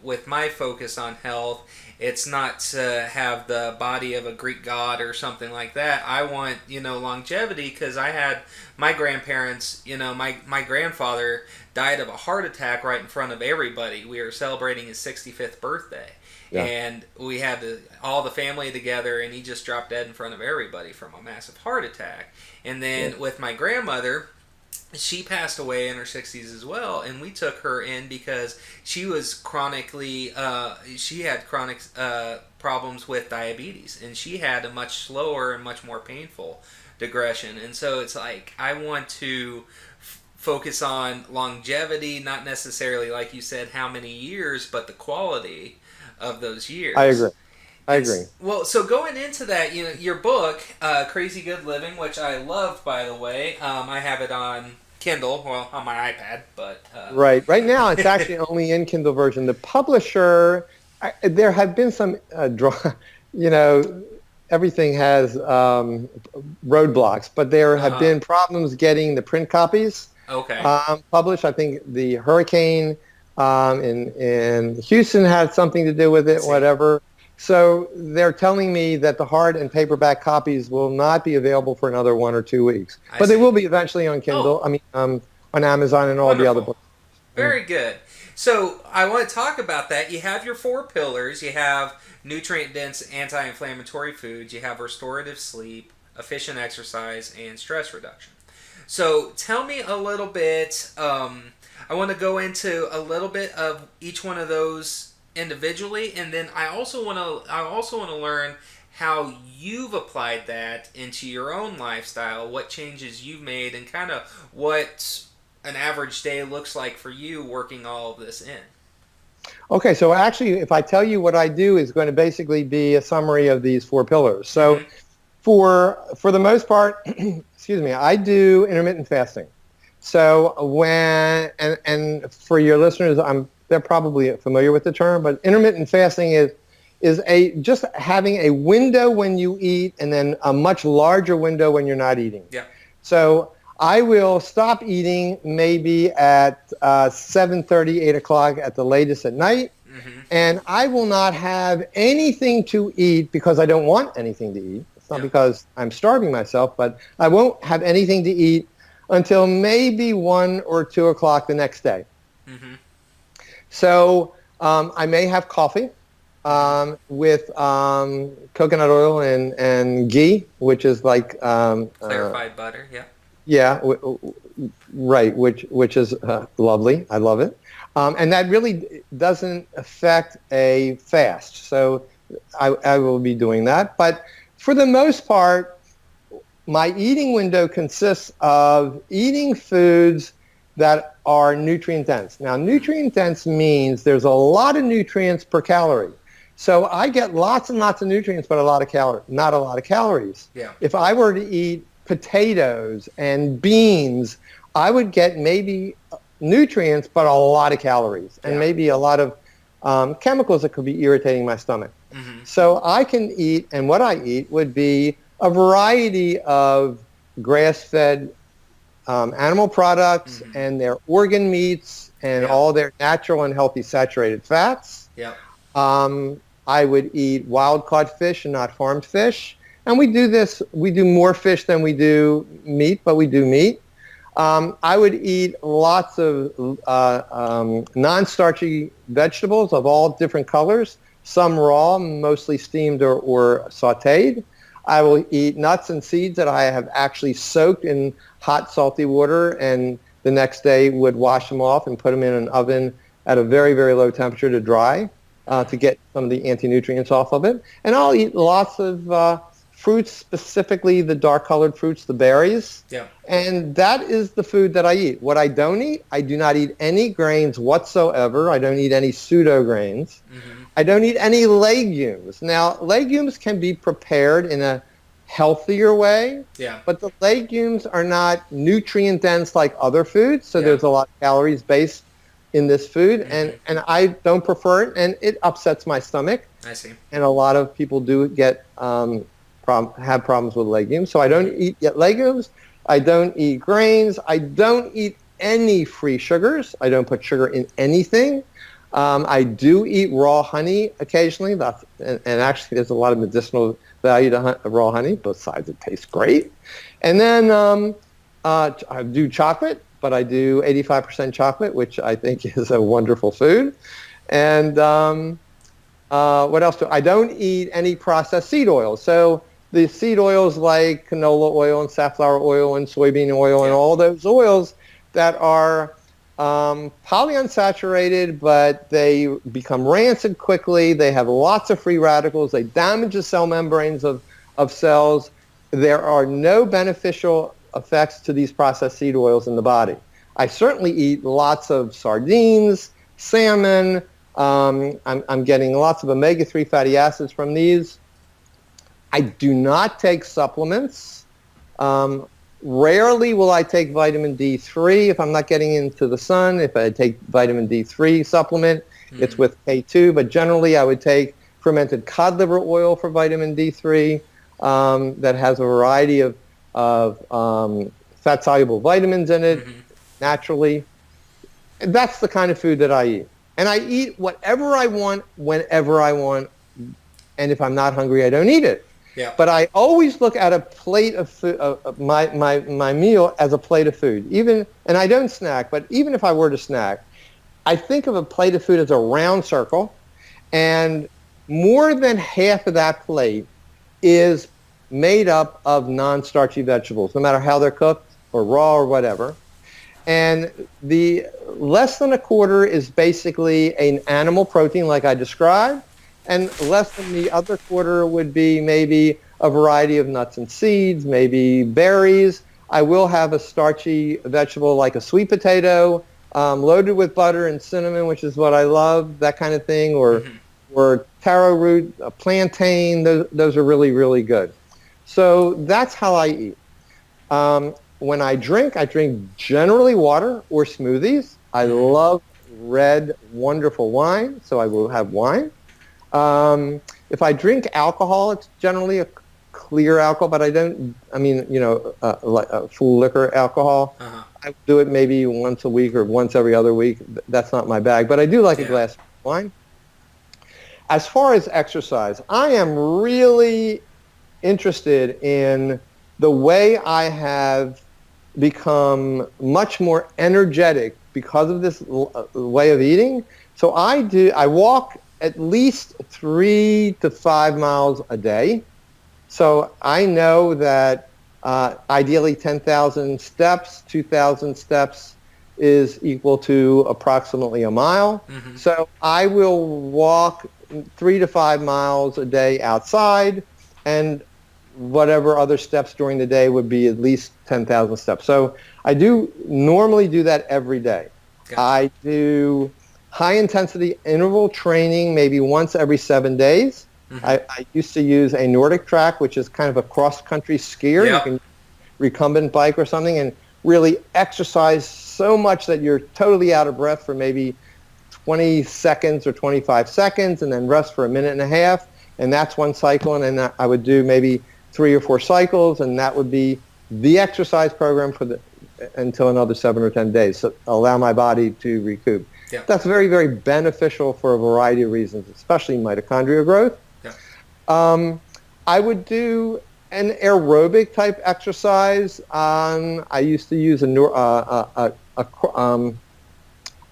with my focus on health. It's not to have the body of a Greek god or something like that. I want longevity, because I had my grandparents. My grandfather died of a heart attack right in front of everybody. We were celebrating his 65th birthday. Yeah. And we had all the family together, and he just dropped dead in front of everybody from a massive heart attack. And then with my grandmother, she passed away in her 60s as well, and we took her in because she was she had chronic problems with diabetes, and she had a much slower and much more painful digression. And so it's like, I want to focus on longevity, not necessarily, like you said, how many years, but the quality of those years. I agree. Well, so going into that, your book, Crazy Good Living, which I love, by the way. I have it on Kindle, on my iPad, but... Right now, it's actually only in Kindle version. The publisher, there have been some, everything has roadblocks, but there have been problems getting the print copies. Okay. Published. I think the hurricane in Houston had something to do with I it, see. whatever. So they're telling me that the hard and paperback copies will not be available for another 1 or 2 weeks, I but they see. will be eventually on Kindle. Oh, I mean, on Amazon and all the other wonderful. books. Mm. Very good. So I want to talk about that. You have your four pillars. You have nutrient-dense anti-inflammatory foods. You have restorative sleep, efficient exercise, and stress reduction. So tell me a little bit. I want to go into a little bit of each one of those individually, and then I also want to learn how you've applied that into your own lifestyle, what changes you've made, and kind of what an average day looks like for you working all of this in. Okay, so actually, if I tell you what I do, is going to basically be a summary of these four pillars. So Mm-hmm. for the most part, excuse me, I do intermittent fasting. So and for your listeners, they're probably familiar with the term, but intermittent fasting is just having a window when you eat and then a much larger window when you're not eating. Yeah. So I will stop eating maybe at 7:30, 8 o'clock at the latest at night, Mm-hmm. and I will not have anything to eat because I don't want anything to eat. It's not Yeah. because I'm starving myself, but I won't have anything to eat until maybe 1 or 2 o'clock the next day. Mm-hmm. So I may have coffee with coconut oil and ghee, which is like Clarified butter. Yeah. yeah, right, which is lovely. I love it. And that really doesn't affect a fast. So I will be doing that. But for the most part, my eating window consists of eating foods that are nutrient dense. Now, nutrient dense means there's a lot of nutrients per calorie. So I get lots and lots of nutrients, but not a lot of calories. Yeah. If I were to eat potatoes and beans, I would get maybe nutrients, but a lot of calories and maybe a lot of chemicals that could be irritating my stomach. Mm-hmm. So I can eat, and what I eat would be a variety of grass-fed animal products Mm-hmm. and their organ meats and all their natural and healthy saturated fats. Yeah. I would eat wild-caught fish and not farmed fish. And we do more fish than we do meat, but we do meat. I would eat lots of non-starchy vegetables of all different colors, some raw, mostly steamed or sautéed. I will eat nuts and seeds that I have actually soaked in hot, salty water, and the next day would wash them off and put them in an oven at a very, very low temperature to dry to get some of the anti-nutrients off of it. And I'll eat lots of fruits, specifically the dark-colored fruits, the berries. Yeah. And that is the food that I eat. What I don't eat, I do not eat any grains whatsoever. I don't eat any pseudo-grains. Mm-hmm. I don't eat any legumes. Now, legumes can be prepared in a healthier way, but the legumes are not nutrient-dense like other foods, so there's a lot of calories based in this food, and I don't prefer it, and it upsets my stomach. I see. And a lot of people do get have problems with legumes. So I don't eat legumes. I don't eat grains. I don't eat any free sugars. I don't put sugar in anything. I do eat raw honey occasionally. And actually there's a lot of medicinal value to raw honey, besides it tastes great. And then I do chocolate, but I do 85% chocolate, which I think is a wonderful food. And what else I don't eat any processed seed oils. So the seed oils like canola oil and safflower oil and soybean oil and all those oils that are polyunsaturated, but they become rancid quickly. They have lots of free radicals. They damage the cell membranes of cells. There are no beneficial effects to these processed seed oils in the body. I certainly eat lots of sardines, salmon. I'm getting lots of omega-3 fatty acids from these. I do not take supplements. Rarely will I take vitamin D3 if I'm not getting into the sun. If I take vitamin D3 supplement, it's with K2. But generally, I would take fermented cod liver oil for vitamin D3 that has a variety of fat-soluble vitamins in it. naturally. That's the kind of food that I eat. And I eat whatever I want, whenever I want. And if I'm not hungry, I don't eat it. Yeah. But I always look at a plate of food, my meal as a plate of food. And I don't snack, but even if I were to snack, I think of a plate of food as a round circle, and more than half of that plate is made up of non-starchy vegetables, no matter how they're cooked or raw or whatever. And the less than a quarter is basically an animal protein like I described, and less than the other quarter would be maybe a variety of nuts and seeds, maybe berries. I will have a starchy vegetable like a sweet potato, loaded with butter and cinnamon, which is what I love, that kind of thing, or taro root, a plantain. Those are really, really good. So that's how I eat. When I drink generally water or smoothies. I love red, wonderful wine, so I will have wine. If I drink alcohol, it's generally a clear alcohol, but like full liquor alcohol. I do it maybe once a week or once every other week. That's not my bag, but I do like a glass of wine. As far as exercise, I am really interested in the way I have become much more energetic because of this way of eating. So I walk at least 3 to 5 miles a day. So I know that ideally 10,000 steps, 2,000 steps is equal to approximately a mile. So I will walk 3 to 5 miles a day outside, and whatever other steps during the day would be at least 10,000 steps. So I do normally do that every day. Gotcha. I do high-intensity interval training maybe once every 7 days. I used to use a Nordic track, which is kind of a cross-country skier. You can recumbent bike or something and really exercise so much that you're totally out of breath for maybe 20 seconds or 25 seconds, and then rest for a minute and a half. And that's one cycle. And then I would do maybe 3 or 4 cycles, and that would be the exercise program until another 7 or 10 days. So allow my body to recoup. That's very, very beneficial for a variety of reasons, especially mitochondrial growth. I would do an aerobic type exercise. I used to use a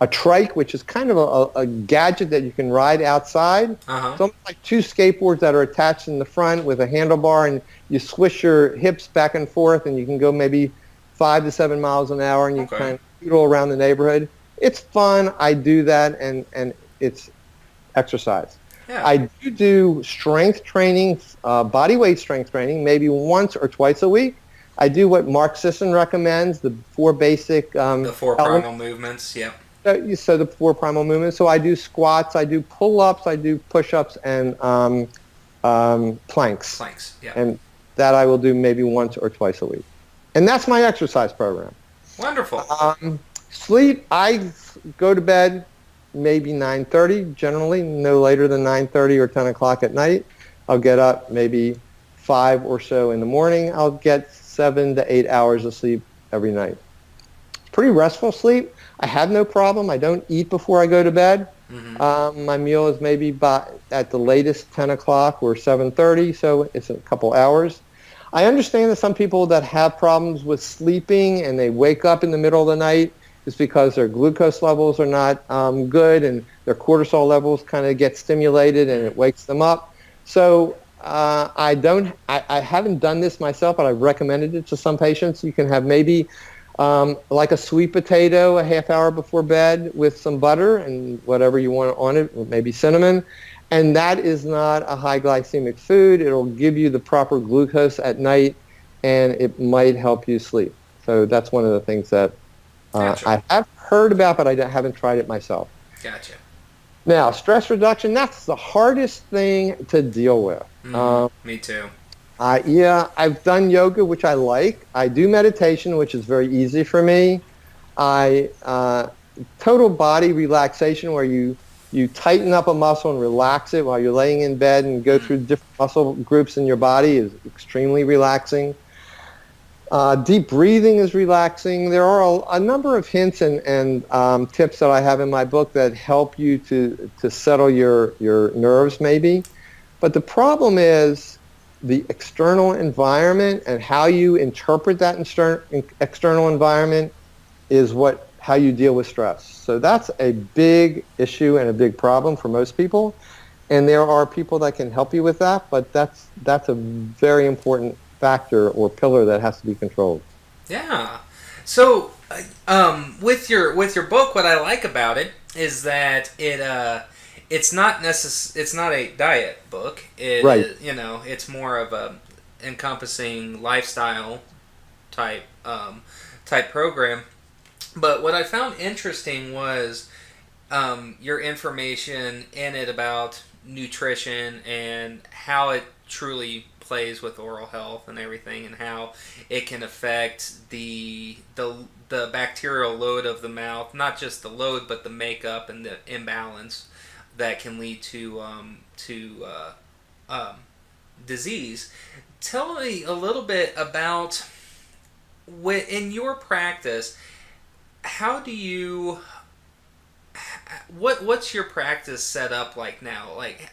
trike, which is kind of a gadget that you can ride outside. It's almost like 2 skateboards that are attached in the front with a handlebar, and you swish your hips back and forth, and you can go maybe 5 to 7 miles an hour, and you kind of doodle around the neighborhood. It's fun. I do that, and it's exercise. I do strength training, body weight strength training, maybe once or twice a week. I do what Mark Sisson recommends, the 4 basic... the 4 primal movements, So the 4 primal movements. So I do squats, I do pull-ups, I do push-ups, and planks. And that I will do maybe once or twice a week. And that's my exercise program. Wonderful. Sleep, I go to bed maybe 9:30, generally, no later than 9:30 or 10 o'clock at night. I'll get up maybe 5 or so in the morning. I'll get 7 to 8 hours of sleep every night. It's pretty restful sleep. I have no problem. I don't eat before I go to bed. My meal is maybe at the latest 10 o'clock or 7:30, so it's a couple hours. I understand that some people that have problems with sleeping and they wake up in the middle of the night is because their glucose levels are not good, and their cortisol levels kind of get stimulated and it wakes them up. So I haven't done this myself, but I've recommended it to some patients. You can have maybe like a sweet potato a half hour before bed with some butter and whatever you want on it, maybe cinnamon. And that is not a high glycemic food. It'll give you the proper glucose at night, and it might help you sleep. So that's one of the things that I have heard about, but I haven't tried it myself. Gotcha. Now, stress reduction, that's the hardest thing to deal with. Me too. I've done yoga, which I like. I do meditation, which is very easy for me. Total body relaxation, where you tighten up a muscle and relax it while you're laying in bed and go through different muscle groups in your body, is extremely relaxing. Deep breathing is relaxing. There are a number of hints and tips that I have in my book that help you to settle your nerves maybe. But the problem is the external environment and how you interpret that external environment is how you deal with stress. So that's a big issue and a big problem for most people. And there are people that can help you with that, but that's a very important factor or pillar that has to be controlled. Yeah. So, with your book, what I like about it is that it's not it's not a diet book. Right. It's more of a encompassing lifestyle type program. But what I found interesting was your information in it about nutrition and how it truly plays with oral health and everything, and how it can affect the bacterial load of the mouth, not just the load but the makeup and the imbalance that can lead to disease. Tell me a little bit about, in your practice, how do you what's your practice set up like now? Like,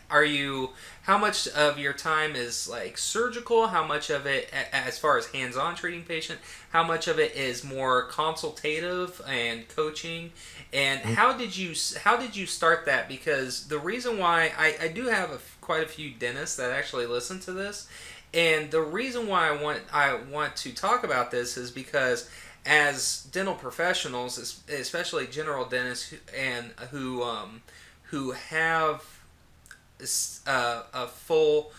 how much of your time is like surgical? How much of it, as far as hands-on treating patient, how much of it is more consultative and coaching? And how did you start that? Because the reason why I do have quite a few dentists that actually listen to this, and the reason why I want to talk about this is because as dental professionals, especially general dentists, who have a full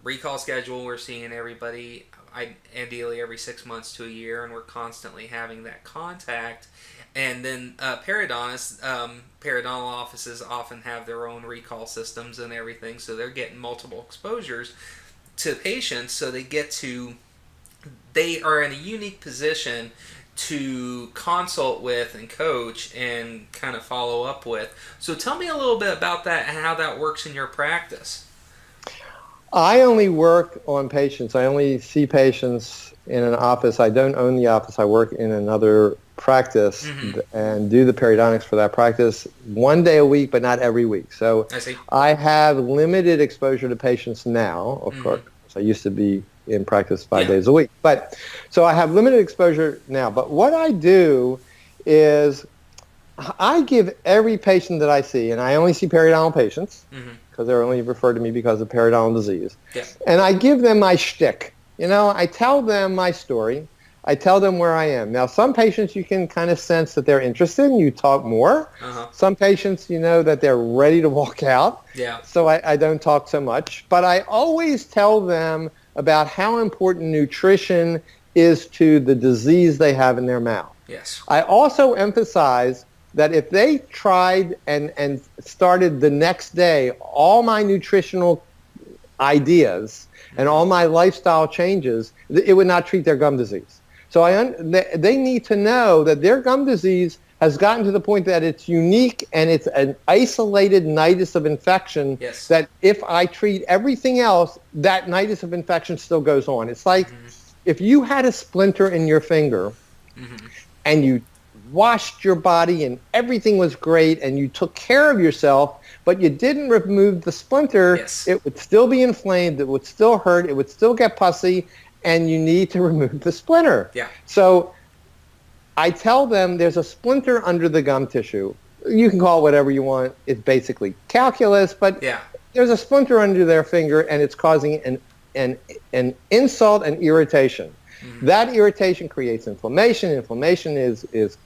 recall schedule, we're seeing everybody ideally every 6 months to a year, and we're constantly having that contact. And then periodontists, periodontal offices often have their own recall systems and everything, so they're getting multiple exposures to patients. So they are in a unique position to consult with and coach and kind of follow up with. So tell me a little bit about that and how that works in your practice. I only work on patients. I only see patients in an office. I don't own the office. I work in another practice and do the periodontics for that practice 1 day a week, but not every week. So I see. I have limited exposure to patients now. Of course, I used to be in practice 5 days a week. But so I have limited exposure now. But what I do is I give every patient that I see, and I only see periodontal patients because they're only referred to me because of periodontal disease. Yeah. And I give them my shtick. I tell them my story. I tell them where I am. Now, some patients you can kind of sense that they're interested and you talk more. Some patients, that they're ready to walk out. Yeah. So I don't talk so much. But I always tell them about how important nutrition is to the disease they have in their mouth. Yes. I also emphasize that if they tried and started the next day all my nutritional ideas and all my lifestyle changes, it would not treat their gum disease. So they need to know that their gum disease has gotten to the point that it's unique and it's an isolated nidus of infection. Yes. That if I treat everything else, that nidus of infection still goes on. It's like if you had a splinter in your finger and you washed your body and everything was great and you took care of yourself, but you didn't remove the splinter, it would still be inflamed, it would still hurt, it would still get pussy, and you need to remove the splinter. Yeah. So I tell them there's a splinter under the gum tissue. You can call it whatever you want. It's basically calculus, but there's a splinter under their finger, and it's causing an insult and irritation. That irritation creates inflammation. Inflammation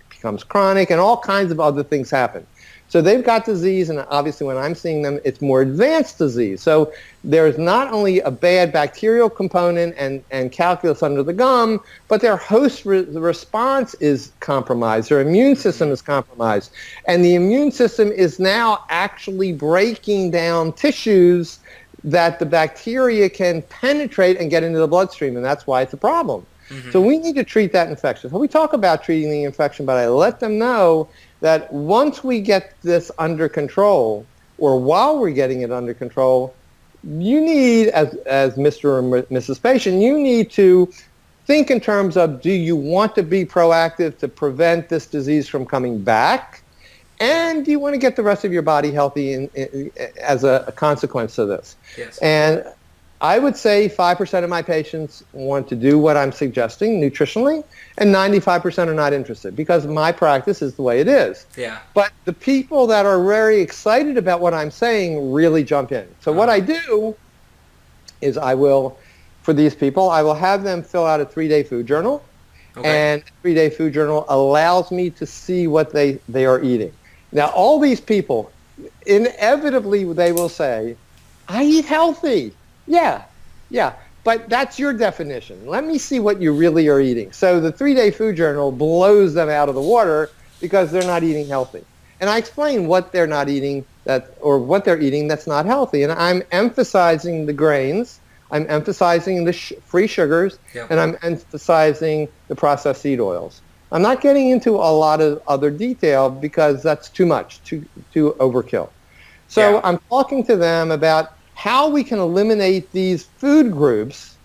becomes chronic, and all kinds of other things happen. So they've got disease, and obviously when I'm seeing them, it's more advanced disease. So there's not only a bad bacterial component and calculus under the gum, but their host response is compromised. Their immune system is compromised. And the immune system is now actually breaking down tissues that the bacteria can penetrate and get into the bloodstream, and that's why it's a problem. So we need to treat that infection. So we talk about treating the infection, but I let them know that once we get this under control, or while we're getting it under control, you need, as Mr. or Mrs. Patient, you need to think in terms of, do you want to be proactive to prevent this disease from coming back? And do you want to get the rest of your body healthy as a consequence of this? Yes. And I would say 5% of my patients want to do what I'm suggesting nutritionally, and 95% are not interested because my practice is the way it is. Yeah. But the people that are very excited about what I'm saying really jump in. So what I do is for these people, I will have them fill out a 3-day food journal. Okay. And a 3-day food journal allows me to see what they are eating. Now, all these people, inevitably, they will say, I eat healthy. Yeah, but that's your definition. Let me see what you really are eating. So the 3-day food journal blows them out of the water because they're not eating healthy. And I explain what they're not eating what they're eating that's not healthy. And I'm emphasizing the grains, I'm emphasizing the free sugars, and I'm emphasizing the processed seed oils. I'm not getting into a lot of other detail because that's too much, too overkill. So I'm talking to them about how we can eliminate these food groups,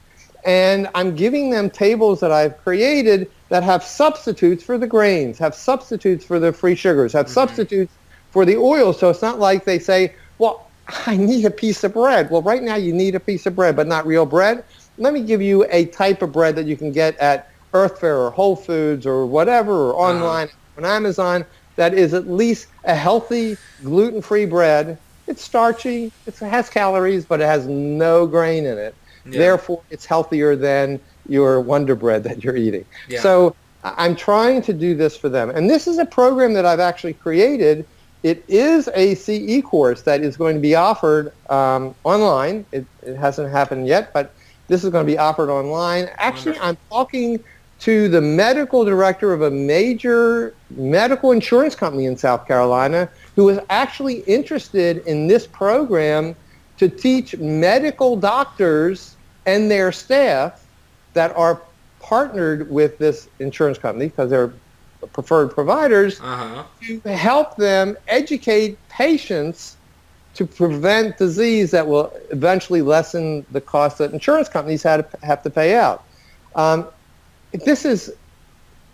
and I'm giving them tables that I've created that have substitutes for the grains, have substitutes for the free sugars, have substitutes for the oils. So it's not like they say, well, I need a piece of bread. Well, right now you need a piece of bread, but not real bread. Let me give you a type of bread that you can get at Earth Fare or Whole Foods or whatever, or online on Amazon, that is at least a healthy gluten-free bread. It's starchy, it has calories, but it has no grain in it. Yeah. Therefore, it's healthier than your Wonder Bread that you're eating. Yeah. So I'm trying to do this for them. And this is a program that I've actually created. It is a CE course that is going to be offered online. It hasn't happened yet, but this is going to be offered online. Actually, I'm talking to the medical director of a major medical insurance company in South Carolina who is actually interested in this program to teach medical doctors and their staff that are partnered with this insurance company, because they're preferred providers, to help them educate patients to prevent disease that will eventually lessen the cost that insurance companies have to pay out. This is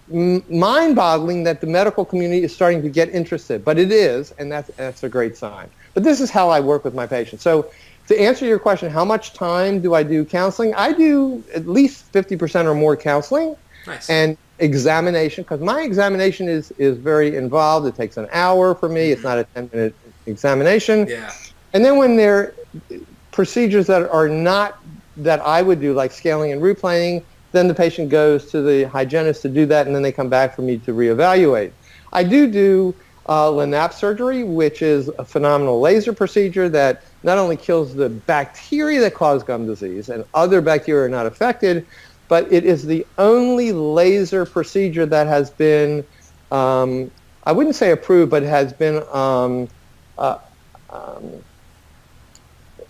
mind-boggling that the medical community is starting to get interested, but it is, and that's a great sign. But this is how I work with my patients. So to answer your question, how much time do I do counseling? I do at least 50% or more counseling. Nice. And examination, because my examination is very involved. It takes an hour for me. It's not a 10-minute examination. Yeah. And then when there are procedures that are not that I would do, like scaling and root planing, then the patient goes to the hygienist to do that, and then they come back for me to reevaluate. I do LANAP surgery, which is a phenomenal laser procedure that not only kills the bacteria that cause gum disease, and other bacteria are not affected, but it is the only laser procedure that has been, I wouldn't say approved, but has been, the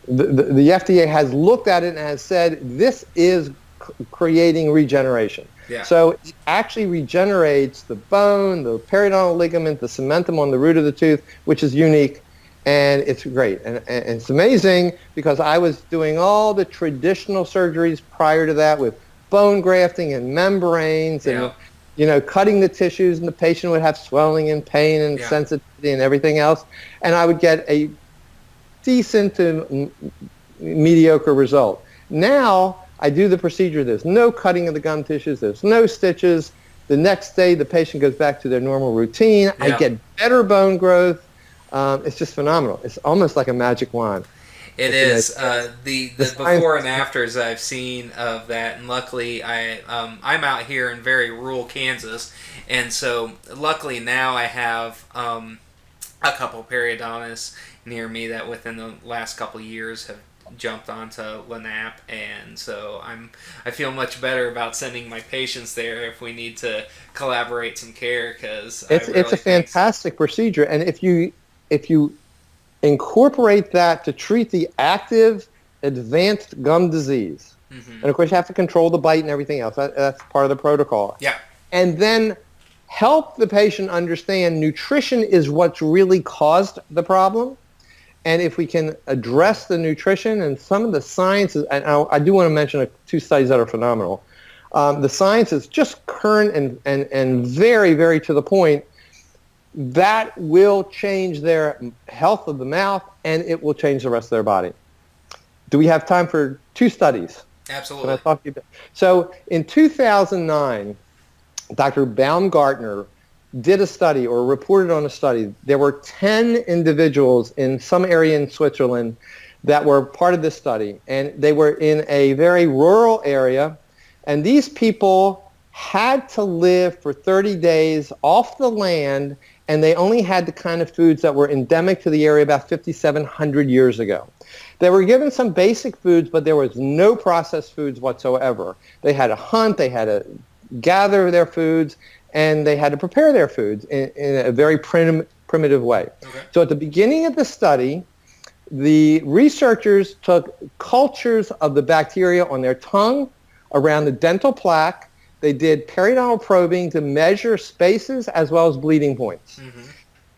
FDA has looked at it and has said this is creating regeneration. Yeah. So it actually regenerates the bone, the periodontal ligament, the cementum on the root of the tooth, which is unique, and it's great. And it's amazing because I was doing all the traditional surgeries prior to that with bone grafting and membranes and cutting the tissues, and the patient would have swelling and pain and sensitivity and everything else, and I would get a decent to mediocre result. Now I do the procedure. There's no cutting of the gum tissues. There's no stitches. The next day, the patient goes back to their normal routine. Yeah. I get better bone growth. It's just phenomenal. It's almost like a magic wand. It is. The before and afters I've seen of that, and luckily I'm out here in very rural Kansas, and so luckily now I have a couple periodontists near me that within the last couple of years have jumped onto LANAP, and so I feel much better about sending my patients there if we need to collaborate some care, because it's a fantastic procedure, and if you incorporate that to treat the active advanced gum disease, and of course you have to control the bite and everything else. That's part of the protocol. Yeah, and then help the patient understand nutrition is what's really caused the problem. And if we can address the nutrition and some of the sciences, and I do want to mention two studies that are phenomenal. the science is just current and very, very to the point, that will change their health of the mouth, and it will change the rest of their body. Do we have time for 2 studies? Absolutely. Can I talk to you about? So in 2009, Dr. Baumgartner did a study or reported on a study. There were 10 individuals in some area in Switzerland that were part of this study, and they were in a very rural area, and these people had to live for 30 days off the land, and they only had the kind of foods that were endemic to the area about 5,700 years ago. They were given some basic foods, but there was no processed foods whatsoever. They had to hunt, they had to gather their foods, and they had to prepare their foods in a very primitive way. Okay. So at the beginning of the study, the researchers took cultures of the bacteria on their tongue, around the dental plaque. They did periodontal probing to measure spaces as well as bleeding points. Mm-hmm.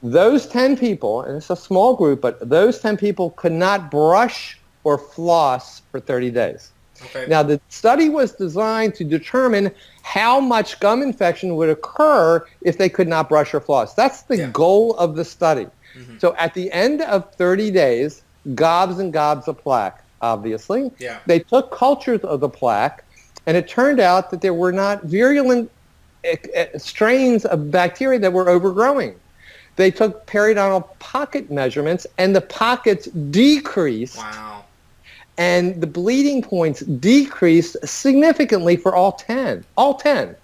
Those 10 people, and it's a small group, but those 10 people could not brush or floss for 30 days. Okay. Now, the study was designed to determine how much gum infection would occur if they could not brush or floss. That's the goal of the study. Mm-hmm. So at the end of 30 days, gobs and gobs of plaque, obviously. Yeah. They took cultures of the plaque, and it turned out that there were not virulent strains of bacteria that were overgrowing. They took periodontal pocket measurements, and the pockets decreased. Wow. And the bleeding points decreased significantly for all 10. All 10.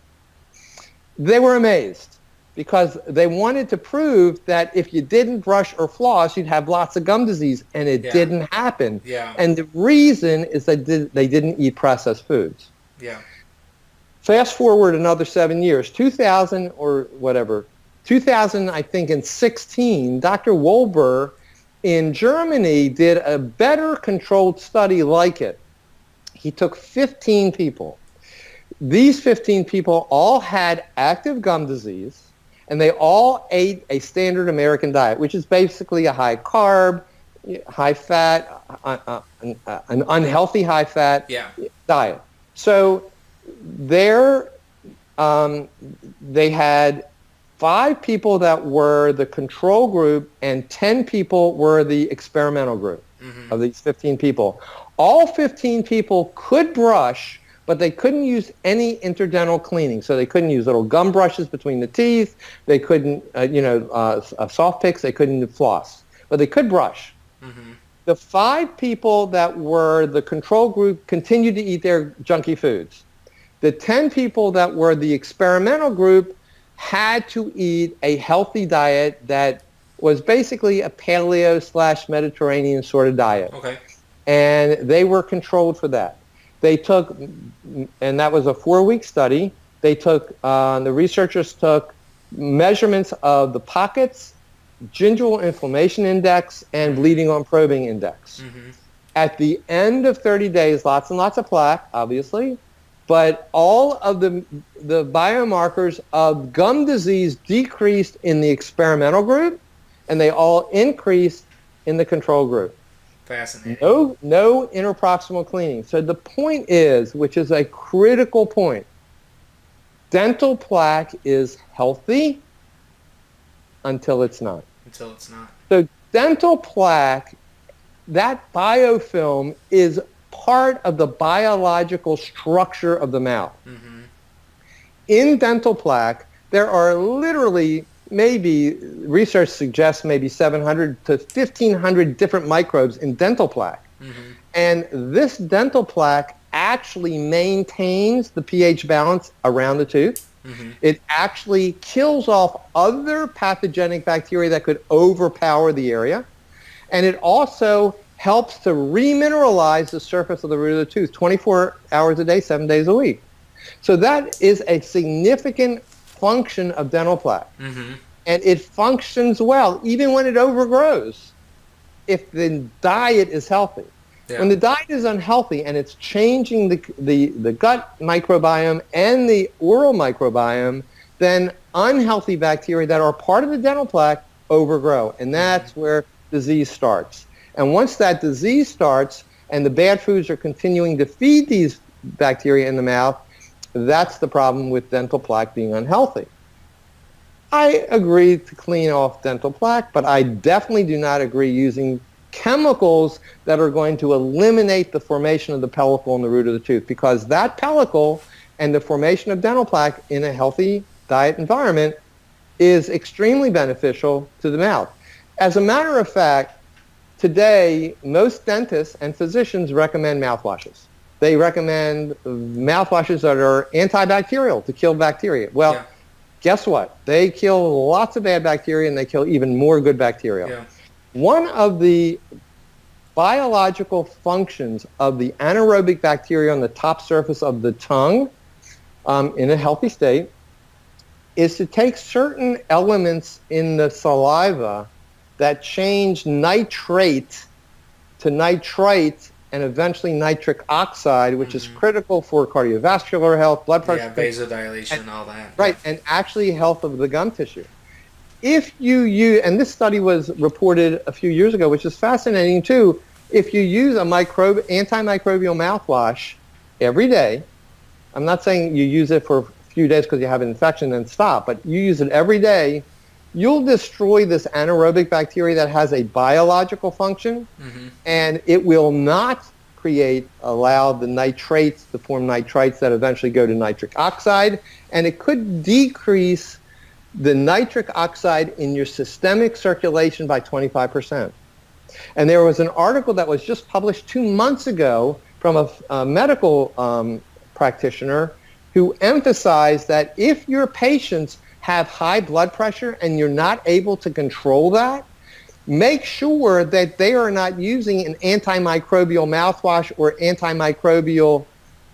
They were amazed because they wanted to prove that if you didn't brush or floss, you'd have lots of gum disease, and it didn't happen. Yeah. And the reason is that they didn't eat processed foods. Yeah. Fast forward another 7 years, 2000 or whatever, 2000, I think, in 16, Dr. Wolber in Germany did a better controlled study like it. He took 15 people. These 15 people all had active gum disease, and they all ate a standard American diet, which is basically a high carb, high fat, an unhealthy high fat diet. So they had 5 people that were the control group and 10 people were the experimental group of these 15 people. All 15 people could brush, but they couldn't use any interdental cleaning. So they couldn't use little gum brushes between the teeth. They couldn't, soft picks. They couldn't floss, but they could brush. Mm-hmm. The 5 people that were the control group continued to eat their junky foods. The 10 people that were the experimental group had to eat a healthy diet that was basically a paleo/Mediterranean sort of diet. Okay. And they were controlled for that. They took, and that was a 4-week study, the researchers took measurements of the pockets, gingival inflammation index, and bleeding on probing index. Mm-hmm. At the end of 30 days, lots and lots of plaque, obviously, but all of the biomarkers of gum disease decreased in the experimental group, and they all increased in the control group. Fascinating. No interproximal cleaning. So the point is, which is a critical point, dental plaque is healthy until it's not. Until it's not. So dental plaque, that biofilm is part of the biological structure of the mouth. Mm-hmm. In dental plaque, there are literally research suggests maybe 700 to 1,500 different microbes in dental plaque. Mm-hmm. And this dental plaque actually maintains the pH balance around the tooth. Mm-hmm. It actually kills off other pathogenic bacteria that could overpower the area. And it also helps to remineralize the surface of the root of the tooth 24 hours a day, 7 days a week. So that is a significant function of dental plaque. Mm-hmm. And it functions well, even when it overgrows, if the diet is healthy. Yeah. When the diet is unhealthy and it's changing the gut microbiome and the oral microbiome, then unhealthy bacteria that are part of the dental plaque overgrow. And that's where disease starts. And once that disease starts and the bad foods are continuing to feed these bacteria in the mouth, that's the problem with dental plaque being unhealthy. I agree to clean off dental plaque, but I definitely do not agree using chemicals that are going to eliminate the formation of the pellicle in the root of the tooth, because that pellicle and the formation of dental plaque in a healthy diet environment is extremely beneficial to the mouth. As a matter of fact, today, most dentists and physicians recommend mouthwashes. They recommend mouthwashes that are antibacterial to kill bacteria. Well, guess what? They kill lots of bad bacteria, and they kill even more good bacteria. Yeah. One of the biological functions of the anaerobic bacteria on the top surface of the tongue in a healthy state is to take certain elements in the saliva that change nitrate to nitrite and eventually nitric oxide, which is critical for cardiovascular health, blood pressure. Yeah, vasodilation and all that. Right, and actually health of the gum tissue. If you use, and this study was reported a few years ago, which is fascinating too, if you use a antimicrobial mouthwash every day, I'm not saying you use it for a few days because you have an infection and stop, but you use it every day, you'll destroy this anaerobic bacteria that has a biological function, and it will not allow the nitrates to form nitrites that eventually go to nitric oxide, and it could decrease the nitric oxide in your systemic circulation by 25%. And there was an article that was just published 2 months ago from a medical practitioner who emphasized that if your patients have high blood pressure and you're not able to control that, make sure that they are not using an antimicrobial mouthwash or antimicrobial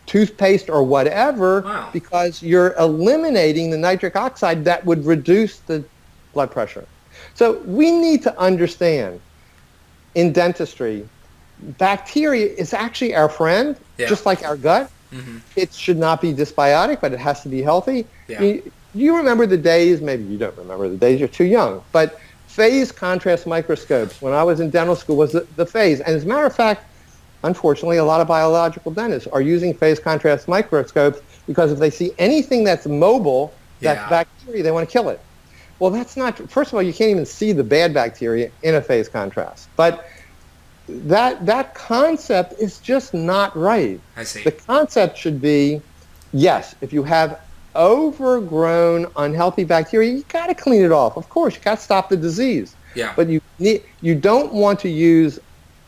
toothpaste or whatever, because you're eliminating the nitric oxide that would reduce the blood pressure. So we need to understand in dentistry, bacteria is actually our friend, just like our gut. It should not be dysbiotic, but it has to be healthy. You remember the days, maybe you don't remember the days, you're too young, but phase contrast microscopes when I was in dental school was the phase. And as a matter of fact, unfortunately, a lot of biological dentists are using phase contrast microscopes because if they see anything that's mobile, that's bacteria, they want to kill it. Well, that's not, first of all, you can't even see the bad bacteria in a phase contrast. But that concept is just not right. I see. The concept should be, yes, if you have overgrown unhealthy bacteria, you got to clean it off. Of course, you got to stop the disease. Yeah. But you don't want to use,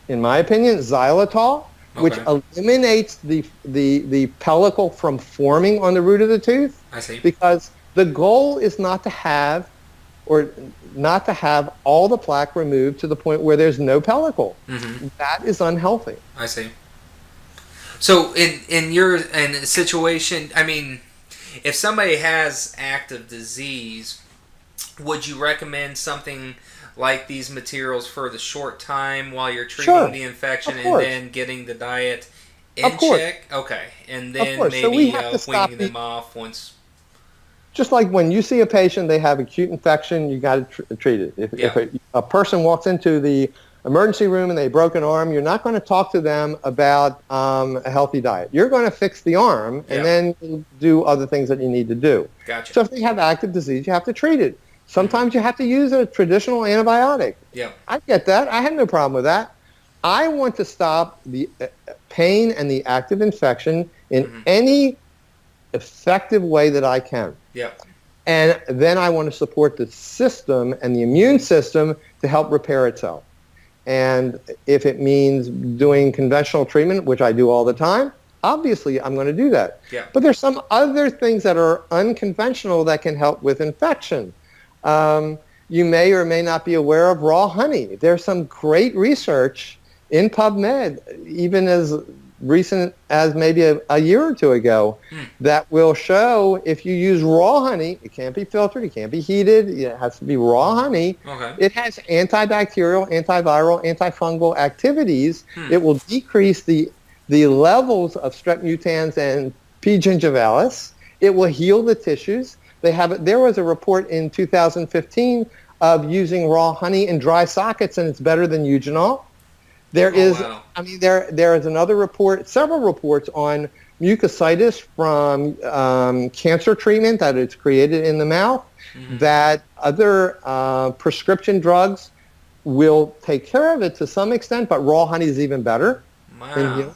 in my opinion, xylitol, which eliminates the pellicle from forming on the root of the tooth. I see. Because the goal is not to have all the plaque removed to the point where there's no pellicle. That is unhealthy. I see. So in a situation, I mean, if somebody has active disease, would you recommend something like these materials for the short time while you're treating the infection and then getting the diet in check? Okay. And then maybe weaning them off once. Just like when you see a patient, they have acute infection, you got to treat it. If a person walks into the emergency room and they broke an arm, you're not going to talk to them about a healthy diet. You're going to fix the arm and then do other things that you need to do. Gotcha. So if they have active disease, you have to treat it. Sometimes you have to use a traditional antibiotic. Yeah. I get that. I have no problem with that. I want to stop the pain and the active infection in any effective way that I can. Yeah. And then I want to support the system and the immune system to help repair itself. And if it means doing conventional treatment, which I do all the time, obviously I'm going to do that. Yeah. But there's some other things that are unconventional that can help with infection. You may or may not be aware of raw honey. There's some great research in PubMed, even as recent as maybe a year or two ago, that will show if you use raw honey, it can't be filtered, it can't be heated, it has to be raw honey. It has antibacterial, antiviral, antifungal activities. It will decrease the levels of strep mutans and P. gingivalis. It will heal the tissues. There was a report in 2015 of using raw honey in dry sockets, and it's better than eugenol. There is another report, several reports on mucositis from cancer treatment that it's created in the mouth, that other prescription drugs will take care of it to some extent, but raw honey is even better. Wow.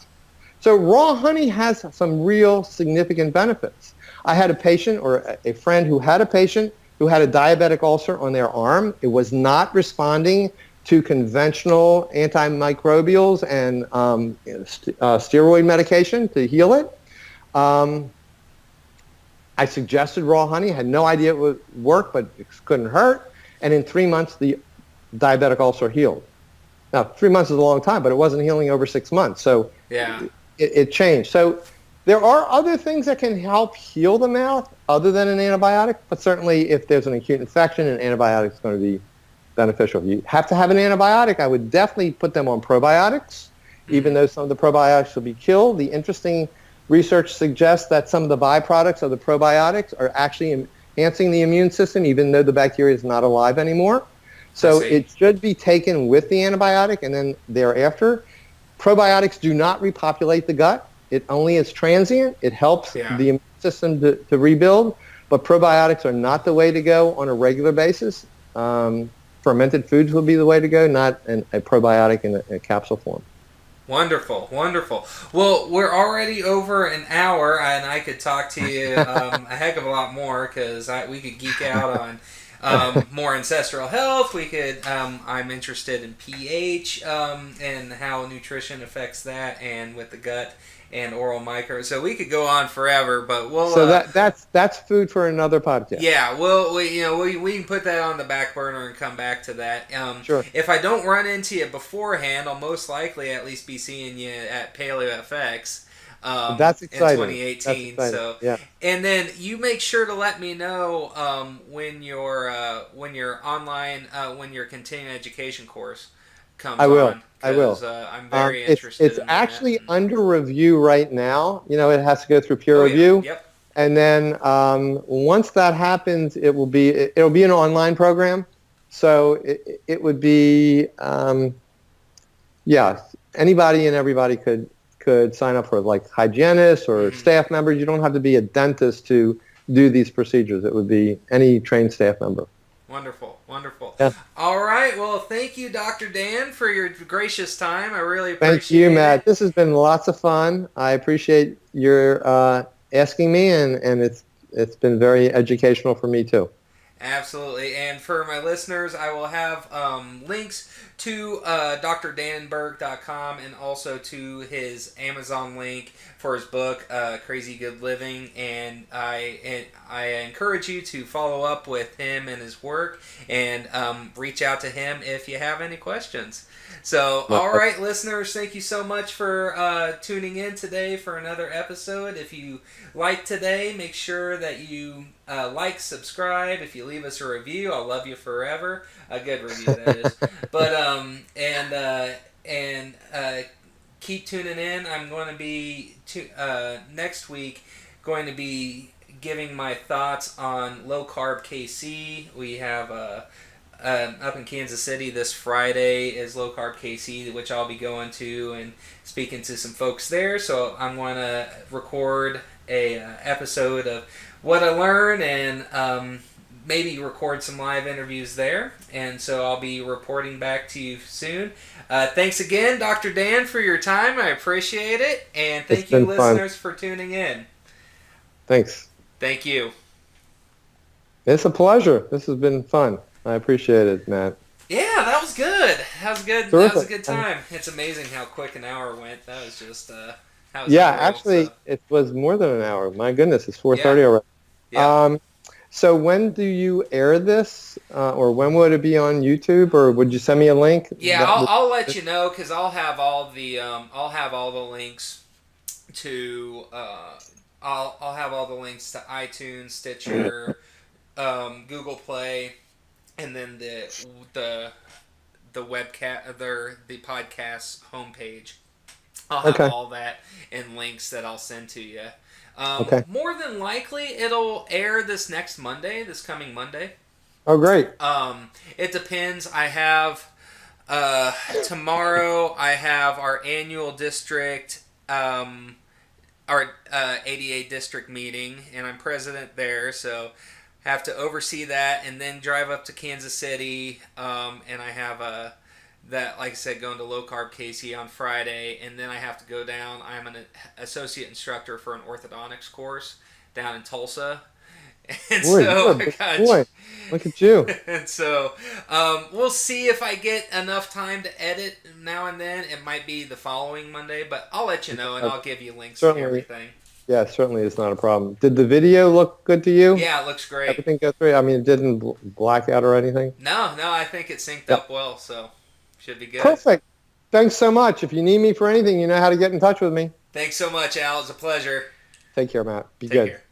So raw honey has some real significant benefits. I had a patient or a friend who had a patient who had a diabetic ulcer on their arm. It was not responding to conventional antimicrobials and steroid medication to heal it. I suggested raw honey, had no idea it would work, but it couldn't hurt. And in 3 months, the diabetic ulcer healed. Now, 3 months is a long time, but it wasn't healing over 6 months. So it changed. So there are other things that can help heal the mouth other than an antibiotic, but certainly if there's an acute infection, an antibiotic is going to be beneficial. You have to have an antibiotic. I would definitely put them on probiotics, even though some of the probiotics will be killed. The interesting research suggests that some of the byproducts of the probiotics are actually enhancing the immune system, even though the bacteria is not alive anymore. So it should be taken with the antibiotic and then thereafter. Probiotics do not repopulate the gut. It only is transient. It helps the immune system to rebuild, but probiotics are not the way to go on a regular basis. Fermented foods will be the way to go, not a probiotic in a capsule form. Wonderful, wonderful. Well, we're already over an hour, and I could talk to you a heck of a lot more because we could geek out on more ancestral health. We could. I'm interested in pH and how nutrition affects that, and with the gut and oral micro. So we could go on forever, but we'll. So that's food for another podcast. Yeah, well, we can put that on the back burner and come back to that. Sure. If I don't run into you beforehand, I'll most likely at least be seeing you at Paleo FX. That's exciting. In 2018. That's so yeah. And then you make sure to let me know when your online when your continuing education course comes on. I will. I'm very interested. It's actually under review right now. It has to go through peer review. Yep. And then once that happens, it'll be an online program. So it would be anybody and everybody could sign up for, like hygienists or staff members. You don't have to be a dentist to do these procedures. It would be any trained staff member. Wonderful, wonderful. Yeah. All right, well, thank you, Dr. Dan, for your gracious time. I really appreciate it. Thank you, Matt. This has been lots of fun. I appreciate your asking me, and it's been very educational for me too. Absolutely. And for my listeners, I will have links to drdanenberg.com and also to his Amazon link for his book, Crazy Good Living. And I encourage you to follow up with him and his work and reach out to him if you have any questions. So, all right, listeners, thank you so much for tuning in today for another episode. If you like today, make sure that you like, subscribe. If you leave us a review, I'll love you forever. A good review, that is. But keep tuning in. I'm going to be next week going to be giving my thoughts on low carb KC. We have up in Kansas City this Friday is Low Carb KC, which I'll be going to and speaking to some folks there. So I'm going to record a episode of what I learned and maybe record some live interviews there. And so I'll be reporting back to you soon. Thanks again, Dr. Dan, for your time. I appreciate it. And thank you, listeners, for tuning in. Thanks. Thank you. It's a pleasure. This has been fun. I appreciate it, Matt. Yeah, that was good. That was good. Terrific. That was a good time. It's amazing how quick an hour went. That was just actually, it was more than an hour. My goodness, it's 4:30 already. Yeah. So when do you air this, or when would it be on YouTube, or would you send me a link? Yeah, I'll let you know because I'll have all the links to I'll have all the links to iTunes, Stitcher, Google Play. And then the webcast, the podcast homepage. I'll have all that and links that I'll send to you. More than likely, it'll air this coming Monday. Oh, great. It depends. I have tomorrow. I have our annual district our ADA district meeting, and I'm president there, so have to oversee that, and then drive up to Kansas City, and I have that, like I said, going to low carb KC on Friday, and then I have to go down. I'm an associate instructor for an orthodontics course down in Tulsa. And Boy, so boy, look at you. And so we'll see if I get enough time to edit now and then. It might be the following Monday, but I'll let you know, and I'll give you links and everything. Yeah, certainly it's not a problem. Did the video look good to you? Yeah, it looks great. Everything goes through? I mean, it didn't black out or anything? No, I think it synced up well, so should be good. Perfect. Thanks so much. If you need me for anything, you know how to get in touch with me. Thanks so much, Al. It's a pleasure. Take care, Matt. Be Take good. Care.